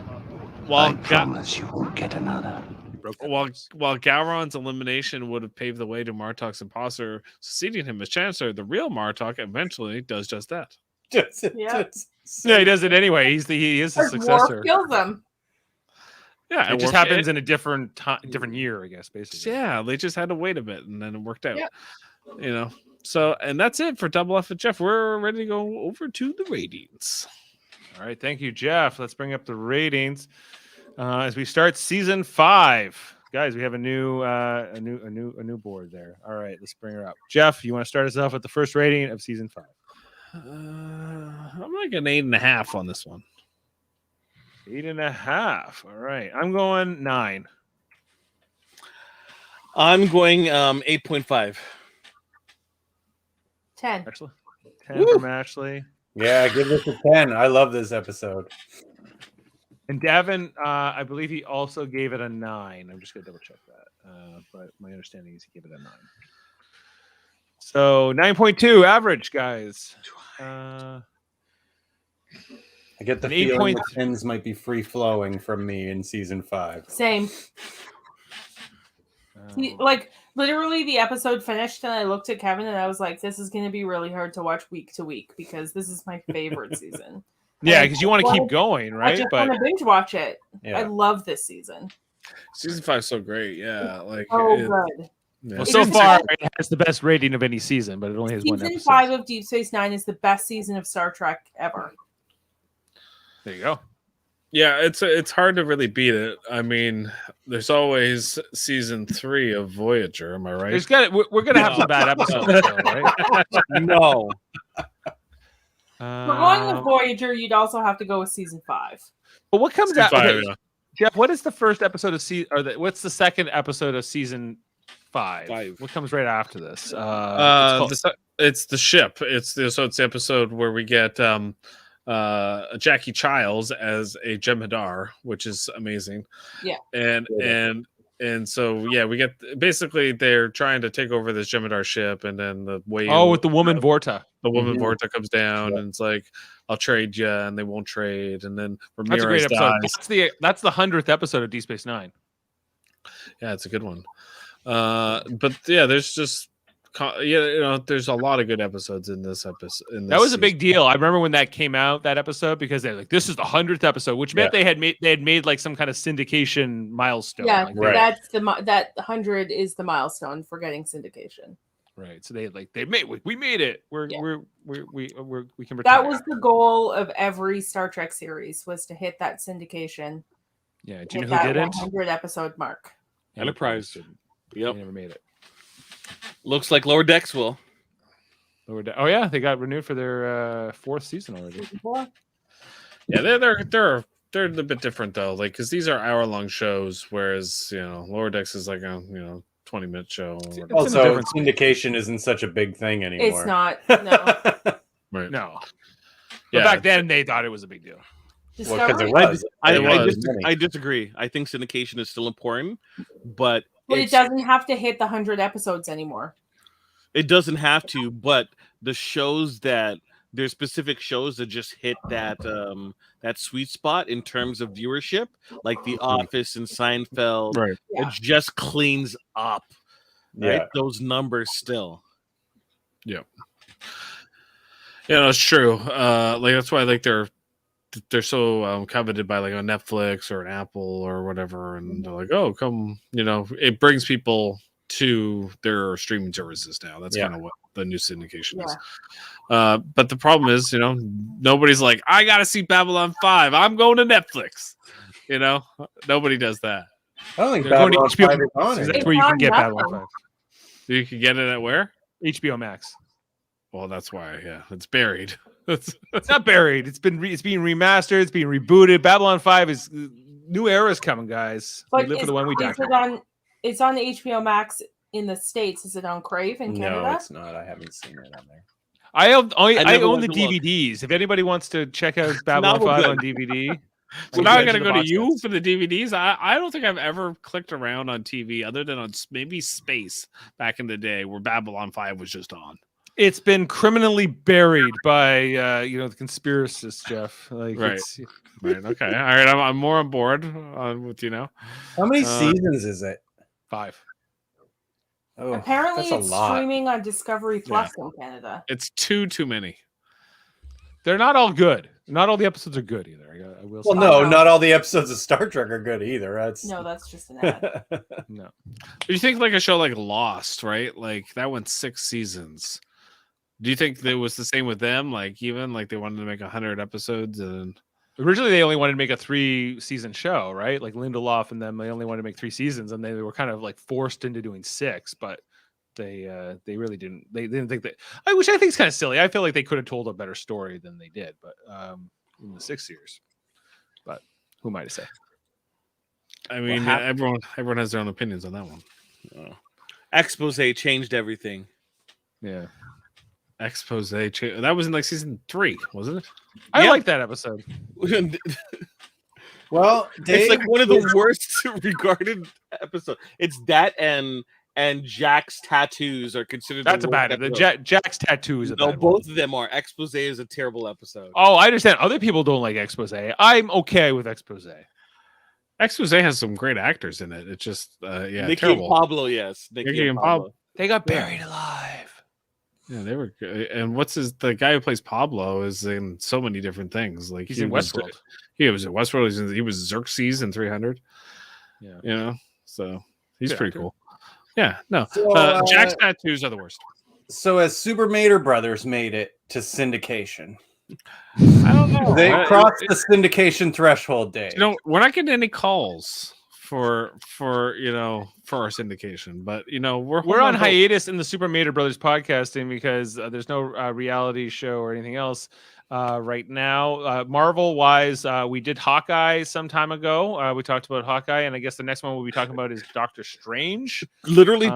Speaker 12: I promise you won't get another.
Speaker 3: While Gowron's elimination would have paved the way to Martok's imposter succeeding him as Chancellor, the real Martok eventually does just that.
Speaker 5: Yeah,
Speaker 4: he does it anyway. He is the successor.
Speaker 5: Worf kills them.
Speaker 3: Yeah,
Speaker 4: it just happens in a different year, I guess. Basically,
Speaker 3: yeah, they just had to wait a bit, and then it worked out. Yeah. You know, so and that's it for Double F and Jeff. We're ready to go over to the ratings.
Speaker 4: All right, thank you, Jeff. Let's bring up the ratings as we start season 5. Guys, we have a new board there. All right, let's bring her up. Jeff, you want to start us off with the first rating of season 5?
Speaker 3: I'm like an 8.5 on this one.
Speaker 4: 8.5. All right. I'm going 9.
Speaker 9: I'm going 8.5.
Speaker 5: 10.
Speaker 4: Ashley? 10 from Ashley.
Speaker 6: Yeah, give this a 10. I love this episode.
Speaker 4: And Davin, I believe he also gave it a 9. I'm just going to double check that. But my understanding is he gave it a 9. So 9.2 average, guys.
Speaker 6: I get the feeling the 10s might be free flowing from me in season 5.
Speaker 5: Same. Like literally, the episode finished, and I looked at Kevin, and I was like, "This is going to be really hard to watch week to week because this is my favorite season."
Speaker 4: Yeah, because you want to keep going, right?
Speaker 5: I just want to binge watch it.
Speaker 6: Yeah.
Speaker 5: I love this season.
Speaker 3: Season 5 is so great. Yeah, like
Speaker 5: good.
Speaker 3: Yeah.
Speaker 4: Well, so far, it has the best rating of any season, but it only has one episode.
Speaker 5: Season 5 of Deep Space Nine is the best season of Star Trek ever.
Speaker 4: There you go.
Speaker 3: Yeah, it's hard to really beat it. I mean, there's always season 3 of Voyager. Am I right?
Speaker 4: We're gonna have some bad episodes, though, right?
Speaker 9: No.
Speaker 5: For going with Voyager, you'd also have to go with season 5.
Speaker 4: But what comes out?
Speaker 3: 5,
Speaker 4: Okay,
Speaker 3: yeah.
Speaker 4: Jeff, what is the first episode of season? What's the second episode of season 5? What comes right after this?
Speaker 3: It's the ship. It's the episode where we get Jackie Childs as a Jem'Hadar, which is amazing.
Speaker 5: Yeah,
Speaker 3: and so yeah, we get basically they're trying to take over this Jem'Hadar ship, and then the wave.
Speaker 4: Oh, with the woman Vorta.
Speaker 3: The woman Vorta comes down, and it's like, I'll trade you, and they won't trade, and then
Speaker 4: That's a great
Speaker 3: Ramirez
Speaker 4: episode.
Speaker 3: dies.
Speaker 4: That's the 100th episode of Deep Space Nine.
Speaker 3: Yeah, it's a good one. But yeah, there's just there's a lot of good episodes in this episode.
Speaker 4: That was a big deal. I remember when that came out, that episode, because they're like, this is the 100th episode, which meant they had made like some kind of syndication milestone.
Speaker 5: Yeah,
Speaker 4: like
Speaker 5: that's that 100 is the milestone for getting syndication.
Speaker 4: Right. So we made it. We can retire.
Speaker 5: That was the goal of every Star Trek series, was to hit that syndication.
Speaker 4: Yeah. Do you know who didn't?
Speaker 5: 100 episode mark.
Speaker 9: Enterprise. Yep.
Speaker 4: They never made it.
Speaker 9: Looks like Lower Decks will.
Speaker 4: Oh yeah, they got renewed for their 4th season already.
Speaker 3: Yeah, they're a bit different though, like because these are hour-long shows, whereas Lower Decks is like a 20-minute show.
Speaker 6: Also, syndication isn't such a big thing anymore.
Speaker 5: It's not. No.
Speaker 3: Right.
Speaker 4: No. But back then they thought it was a big deal.
Speaker 9: I disagree. I think syndication is still important, but
Speaker 5: it doesn't have to hit the 100 episodes anymore.
Speaker 9: It doesn't have to, but the shows there's specific shows that just hit that sweet spot in terms of viewership, like The Office and Seinfeld.
Speaker 3: Right.
Speaker 9: It just cleans up, right?
Speaker 6: Yeah.
Speaker 9: Those numbers still.
Speaker 3: Yeah. Yeah, it's true. Like that's why they're so coveted by like on Netflix or an Apple or whatever, and they're like, oh, come, it brings people to their streaming services now. That's kind of what the new syndication is. But the problem is, nobody's like, I gotta see Babylon 5. I'm going to Netflix. Nobody does that.
Speaker 6: I don't think Babylon 5 is on it.
Speaker 4: That's where you can get Babylon 5.
Speaker 3: You can get it at where?
Speaker 4: HBO Max.
Speaker 3: Well, that's why. Yeah, it's buried.
Speaker 4: It's not buried. It's being remastered. It's being rebooted. Babylon 5 is new era is coming, guys.
Speaker 5: But
Speaker 4: we live for the one we die for.
Speaker 5: It's on HBO Max in the States. Is it on Crave in Canada?
Speaker 6: No, it's not. I haven't seen it on there.
Speaker 4: I own the DVDs. If anybody wants to check out Babylon 5 on DVD.
Speaker 3: So now I'm going to go to you for the DVDs. I don't think I've ever clicked around on TV other than on maybe Space back in the day where Babylon 5 was just on.
Speaker 4: It's been criminally buried by the conspiracists, Jeff. Like,
Speaker 3: right. Right. Okay. All right. I'm more on board with
Speaker 6: How many seasons is it?
Speaker 4: 5.
Speaker 5: Oh, apparently it's streaming on Discovery Plus in Canada.
Speaker 3: It's too many.
Speaker 4: They're not all good. Not all the episodes are good either. I will say.
Speaker 6: Well, no, not all the episodes of Star Trek are good either.
Speaker 5: That's just an ad.
Speaker 4: No.
Speaker 3: You think like a show like Lost, right? Like that went 6 seasons. Do you think that was the same with them? Like even like they wanted to make 100 episodes and
Speaker 4: originally they only wanted to make a 3-season show, right? Like Lindelof and them, they only wanted to make 3 seasons, and they were kind of like forced into doing 6, but they really didn't. They didn't think that. Which I think is kind of silly. I feel like they could have told a better story than they did, but in the 6 years. But who am I to say?
Speaker 3: I mean, everyone has their own opinions on that one.
Speaker 9: Expose changed everything.
Speaker 4: Yeah.
Speaker 3: Expose that was in like season 3, wasn't it?
Speaker 4: I like that episode.
Speaker 6: Well,
Speaker 9: it's like one of the worst regarded episodes. It's that and Jack's tattoos are considered.
Speaker 4: That's a bad one. Jack's tattoos.
Speaker 9: No, both of them are. Expose is a terrible episode.
Speaker 4: Oh, I understand. Other people don't like Expose. I'm okay with Expose.
Speaker 3: Expose has some great actors in it. It's just
Speaker 9: Nikki
Speaker 3: terrible.
Speaker 9: And Pablo, yes.
Speaker 3: Nikki and Pablo.
Speaker 4: They got buried alive.
Speaker 3: Yeah, they were good. And the guy who plays Pablo is in so many different things. Like
Speaker 4: he's in Westworld.
Speaker 3: He was in Westworld. He was Xerxes in 300.
Speaker 4: Yeah.
Speaker 3: So he's pretty cool. Yeah, no.
Speaker 6: So,
Speaker 3: Jack's tattoos are the worst.
Speaker 6: So as Super Mater Brothers made it to syndication.
Speaker 3: I don't know.
Speaker 6: They crossed the syndication threshold, Dave.
Speaker 3: We're not getting any calls for our syndication, but we're
Speaker 4: on hiatus in the Super Mater Brothers podcasting because there's no reality show or anything else right now. Marvel wise, we did Hawkeye some time ago. We talked about Hawkeye, and I guess the next one we'll be talking about is Doctor Strange.
Speaker 9: Literally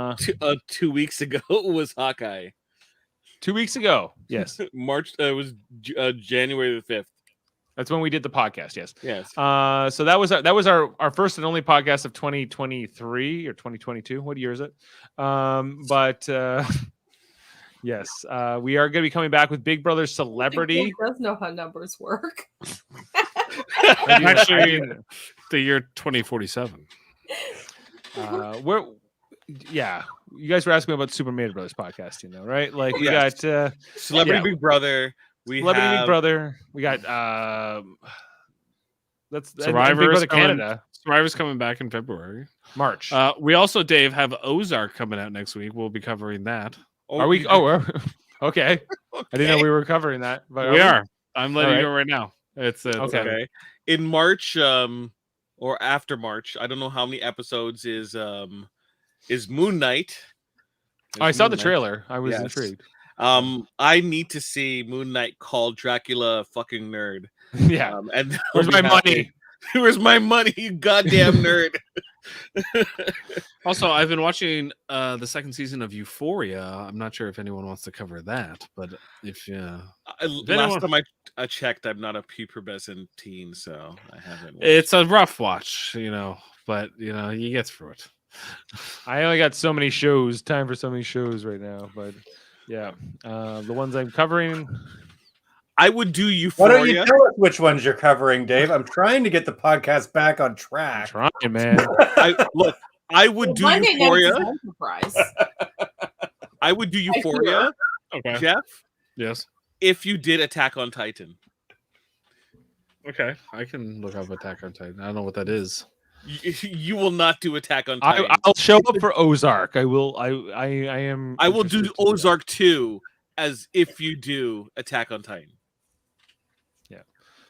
Speaker 9: 2 weeks ago was Hawkeye.
Speaker 4: 2 weeks ago, yes.
Speaker 9: March. It was January the 5th.
Speaker 4: That's when we did the podcast. Yes.
Speaker 9: Yes.
Speaker 4: So that was our first and only podcast of 2023 or 2022. What year is it? Yes, we are going to be coming back with Big Brother Celebrity.
Speaker 5: He does know how numbers work.
Speaker 3: Actually, the year 2047.
Speaker 4: yeah, you guys were asking me about Super Mario Brothers podcasting, though, right? Like we
Speaker 9: Yes.
Speaker 4: got
Speaker 9: Celebrity Big Brother. We
Speaker 4: Celebrity
Speaker 9: have
Speaker 4: Big Brother. We got that's and Big
Speaker 3: Survivor's
Speaker 4: Brother Canada.
Speaker 3: Survivor's coming back in February.
Speaker 4: March.
Speaker 3: We also, Dave, have Ozark coming out next week. We'll be covering that.
Speaker 4: Are we? Oh, okay. I didn't know we were covering that. But
Speaker 3: We are. I'm letting
Speaker 4: All
Speaker 3: you know right now. It's
Speaker 9: okay. In March, or after March, I don't know how many episodes is Moon Knight.
Speaker 4: I saw the trailer. I was intrigued.
Speaker 9: I need to see Moon Knight called Dracula fucking nerd.
Speaker 4: Yeah.
Speaker 9: And
Speaker 4: where's my money?
Speaker 9: Where's my money, you goddamn nerd?
Speaker 3: Also, I've been watching the second season of Euphoria. I'm not sure if anyone wants to cover that, but if
Speaker 9: last time I checked, I'm not a pubescent teen, so I haven't.
Speaker 3: It's a rough watch, but you get through it.
Speaker 4: I only got so many shows, time for so many shows right now, but yeah, the ones I'm covering.
Speaker 9: I would do Euphoria.
Speaker 6: Why don't you tell us which ones you're covering, Dave? I'm trying to get the podcast back on track.
Speaker 4: I'm trying, man.
Speaker 9: I would do Euphoria. I would do
Speaker 3: Sure.
Speaker 9: Euphoria.
Speaker 3: Okay.
Speaker 9: Jeff?
Speaker 3: Yes.
Speaker 9: If you did Attack on Titan.
Speaker 3: Okay. I can look up Attack on Titan. I don't know what that is.
Speaker 9: You will not do Attack on Titan.
Speaker 4: I'll show up for Ozark. I will. I am.
Speaker 9: I will do Ozark 2 as if you do Attack on Titan.
Speaker 4: Yeah.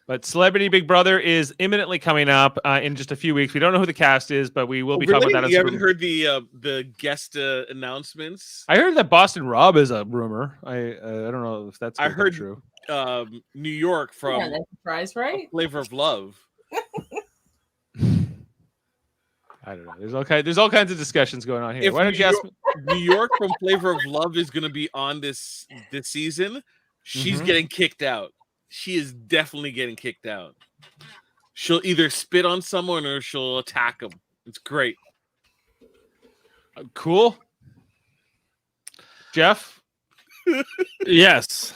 Speaker 4: But Celebrity Big Brother is imminently coming up in just a few weeks. We don't know who the cast is, but we will be talking about that.
Speaker 9: You haven't heard the guest announcements?
Speaker 4: I heard that Boston Rob is a rumor. I don't know if that's
Speaker 9: true. New York from
Speaker 5: that's a surprise, right?
Speaker 9: Flavor of Love.
Speaker 4: I don't know. There's all kinds of discussions going on here.
Speaker 9: If
Speaker 4: Why don't you ask me?
Speaker 9: New York from Flavor of Love is going to be on this season, she's getting kicked out. She is definitely getting kicked out. She'll either spit on someone or she'll attack them. It's great.
Speaker 4: Cool. Jeff?
Speaker 3: Yes.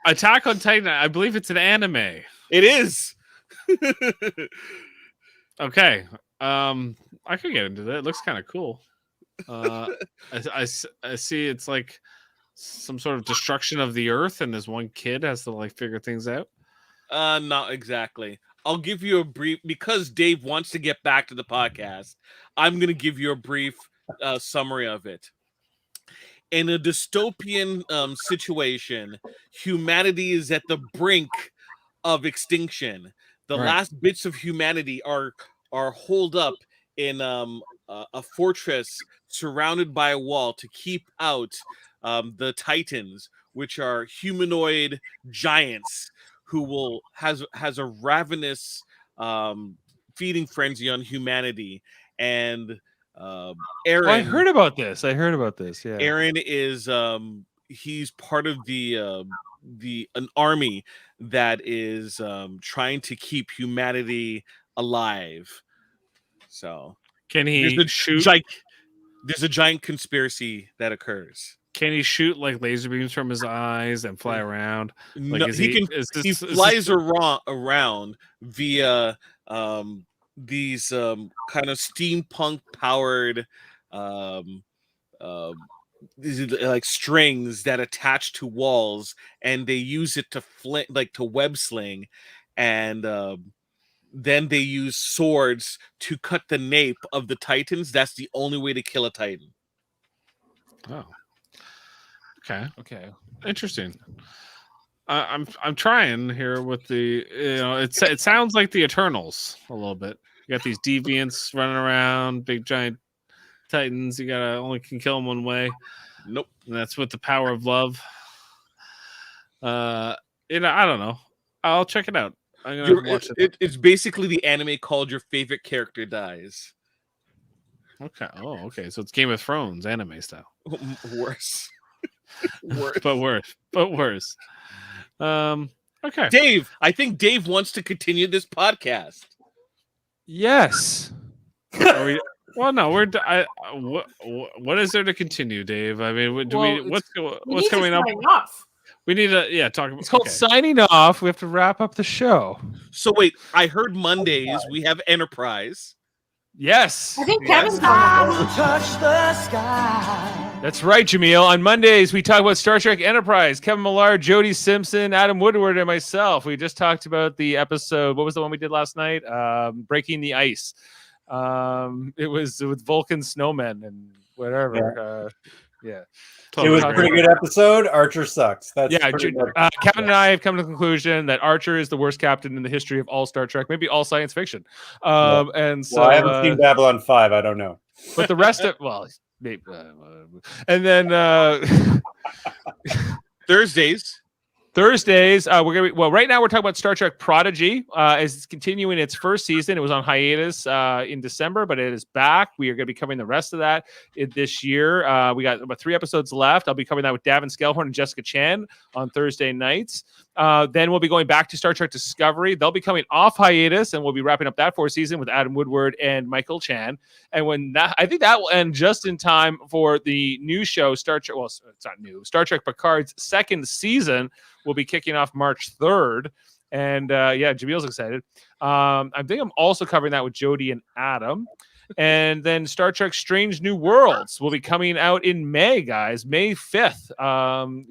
Speaker 3: Attack on Titan, I believe it's an anime.
Speaker 9: It is.
Speaker 3: Okay. I could get into that. It looks kind of cool. I see it's like some sort of destruction of the earth, and this one kid has to like figure things out.
Speaker 9: Not exactly. I'll give you a brief because Dave wants to get back to the podcast. I'm going to give you a brief summary of it. In a dystopian situation, humanity is at the brink of extinction. The last bits of humanity are holed up in a fortress surrounded by a wall to keep out the Titans, which are humanoid giants who has a ravenous feeding frenzy on humanity. And Aaron,
Speaker 4: I heard about this. Yeah,
Speaker 9: Aaron is he's part of an army that is trying to keep humanity alive. So
Speaker 3: can he shoot?
Speaker 9: There's a giant conspiracy that occurs.
Speaker 3: Can he shoot like laser beams from his eyes and fly around? Like,
Speaker 9: no, he flies around via these kind of steampunk powered these like strings that attach to walls, and they use it to web sling, and then they use swords to cut the nape of the Titans. That's the only way to kill a Titan.
Speaker 3: Oh, okay, interesting. I'm trying here with the it sounds like the Eternals a little bit. You got these deviants running around, big giant Titans. You gotta only can kill them one way.
Speaker 9: Nope,
Speaker 3: and that's with the power of love. I don't know. I'll check it out. I'm gonna watch it.
Speaker 9: It's basically the anime called Your Favorite Character Dies.
Speaker 3: Okay. Oh, okay. So it's Game of Thrones anime style.
Speaker 9: Worse.
Speaker 3: But worse. Okay.
Speaker 9: Dave, I think Dave wants to continue this podcast.
Speaker 4: Yes.
Speaker 3: Well, no. What is there to continue, Dave? I mean, what's coming up? We need to talk about.
Speaker 4: It's called signing off. We have to wrap up the show.
Speaker 9: So wait, I heard Mondays we have Enterprise.
Speaker 4: Yes.
Speaker 5: I think Kevin's touch the
Speaker 4: sky. That's right, Jaemeel. On Mondays, we talk about Star Trek Enterprise. Kevin Millard, Jody Simpson, Adam Woodward, and myself. We just talked about the episode. What was the one we did last night? Breaking the Ice. It was with Vulcan snowmen and whatever. Yeah.
Speaker 6: It was a pretty good episode. Archer sucks. That's
Speaker 4: Kevin and I have come to the conclusion that Archer is the worst captain in the history of all Star Trek, maybe all science fiction. And so
Speaker 6: I haven't seen Babylon 5. I don't know.
Speaker 4: But the rest of maybe, and then
Speaker 9: Thursdays,
Speaker 4: we're gonna be, right now we're talking about Star Trek Prodigy as it's continuing its first season. It was on hiatus in December, but it is back. We are going to be covering the rest of that this year. We got about 3 episodes left. I'll be covering that with Davin Skelhorn and Jessica Chan on Thursday nights. Then we'll be going back to Star Trek Discovery. They'll be coming off hiatus, and we'll be wrapping up that 4th season with Adam Woodward and Michael Chan. And I think that will end just in time for the new show, Star Trek. Well, it's not new. Star Trek Picard's 2nd season will be kicking off March 3rd. And Jameel's excited. I think I'm also covering that with Jody and Adam. And then Star Trek Strange New Worlds will be coming out in May, guys. May 5th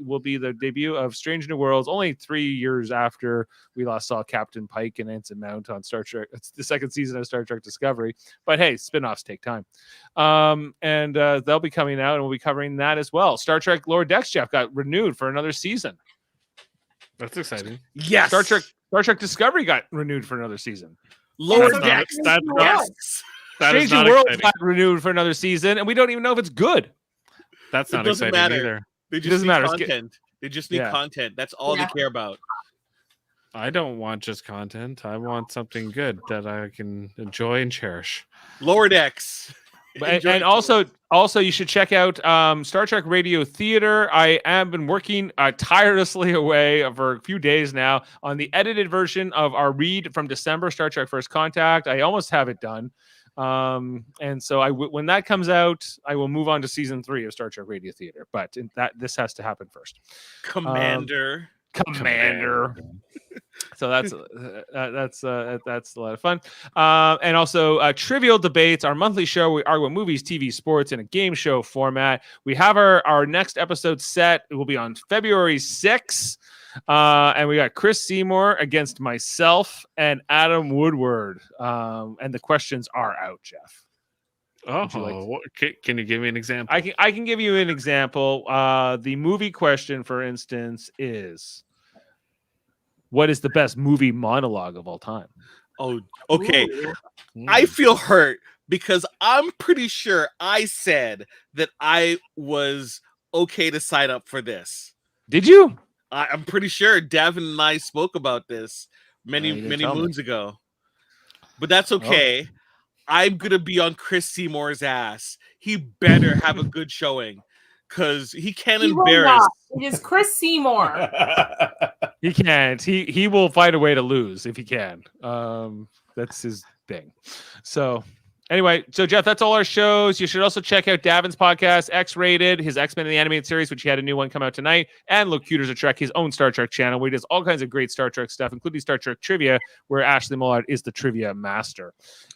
Speaker 4: will be the debut of Strange New Worlds, only 3 years after we last saw Captain Pike and Ensign Mount on Star Trek. It's the 2nd season of Star Trek Discovery. But hey, spinoffs take time. And they'll be coming out, and we'll be covering that as well. Star Trek Lower Decks, Jeff, got renewed for another season.
Speaker 3: That's exciting.
Speaker 4: Yes. Star Trek Discovery got renewed for another season.
Speaker 9: Lower Decks.
Speaker 4: Strange New Worlds got renewed for another season, and we don't even know if it's good.
Speaker 3: That's not exciting either.
Speaker 9: They just need content. They just need content. That's all they care about.
Speaker 3: I don't want just content. I want something good that I can enjoy and cherish.
Speaker 9: Lower Decks.
Speaker 4: And also, you should check out Star Trek Radio Theater. I have been working tirelessly away for a few days now on the edited version of our read from December, Star Trek First Contact. I almost have it done. And so when that comes out, I will move on to season 3 of Star Trek Radio Theater. But this has to happen first.
Speaker 9: Commander.
Speaker 4: So that's a lot of fun. And also Trivial Debates, our monthly show where we argue about movies, TV, sports in a game show format. We have our next episode set. It will be on February 6th. And we got Chris Seymour against myself and Adam Woodward. And the questions are out, Jeff.
Speaker 3: Can you give me an example?
Speaker 4: I can give you an example. The movie question, for instance, is what is the best movie monologue of all time?
Speaker 9: Oh, okay. I feel hurt because I'm pretty sure I said that I was okay to sign up for this.
Speaker 4: Did you?
Speaker 9: I'm pretty sure Davin and I spoke about this many moons ago. But that's okay. Oh. I'm going to be on Chris Seymour's ass. He better have a good showing because he can't embarrass.
Speaker 5: It is Chris Seymour.
Speaker 4: He can't. He will find a way to lose if he can. That's his thing. So anyway, Jeff, that's all our shows. You should also check out Davin's podcast, X-Rated, his X-Men in the Animated Series, which he had a new one come out tonight, and Locutors of Trek, his own Star Trek channel, where he does all kinds of great Star Trek stuff, including Star Trek trivia, where Ashley Millard is the trivia master.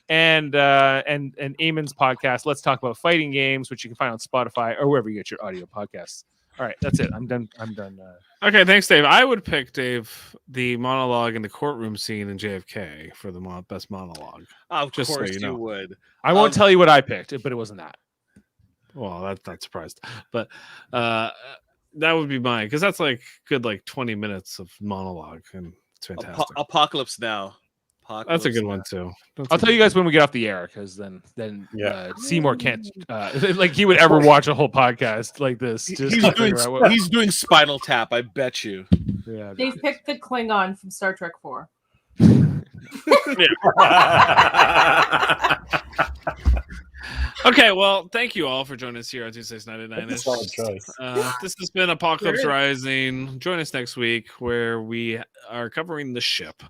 Speaker 4: And Eamon's podcast, Let's Talk About Fighting Games, which you can find on Spotify or wherever you get your audio podcasts. All right, that's it. I'm done.
Speaker 3: Okay, thanks, Dave. I would pick, Dave, the monologue in the courtroom scene in JFK for the best monologue.
Speaker 9: Of course so you would.
Speaker 4: I won't tell you what I picked, but it wasn't that.
Speaker 3: Well, that's not surprised. But that would be mine, because that's like 20 minutes of monologue, and it's fantastic.
Speaker 9: Apocalypse Now.
Speaker 3: That's a good one too.
Speaker 4: I'll tell you guys when we get off the air, because then Seymour can't like he would ever watch a whole podcast like this.
Speaker 9: He's doing Spinal Tap, I bet you.
Speaker 4: Yeah,
Speaker 5: they picked the Klingon from Star Trek 4.
Speaker 3: Okay, well, thank you all for joining us here on Tuesdays 99. This has been Apocalypse Rising. Join us next week where we are covering the ship.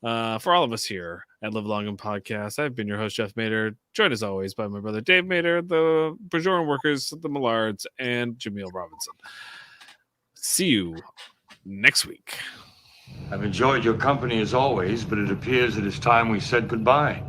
Speaker 3: For all of us here at Live Long and Podcast, I've been your host, Jeff Mader, joined as always by my brother Dave Mader, the Bajoran workers, the Millards, and Jaemeel Robinson. See you next week.
Speaker 2: I've enjoyed your company as always, but it appears it is time we said goodbye.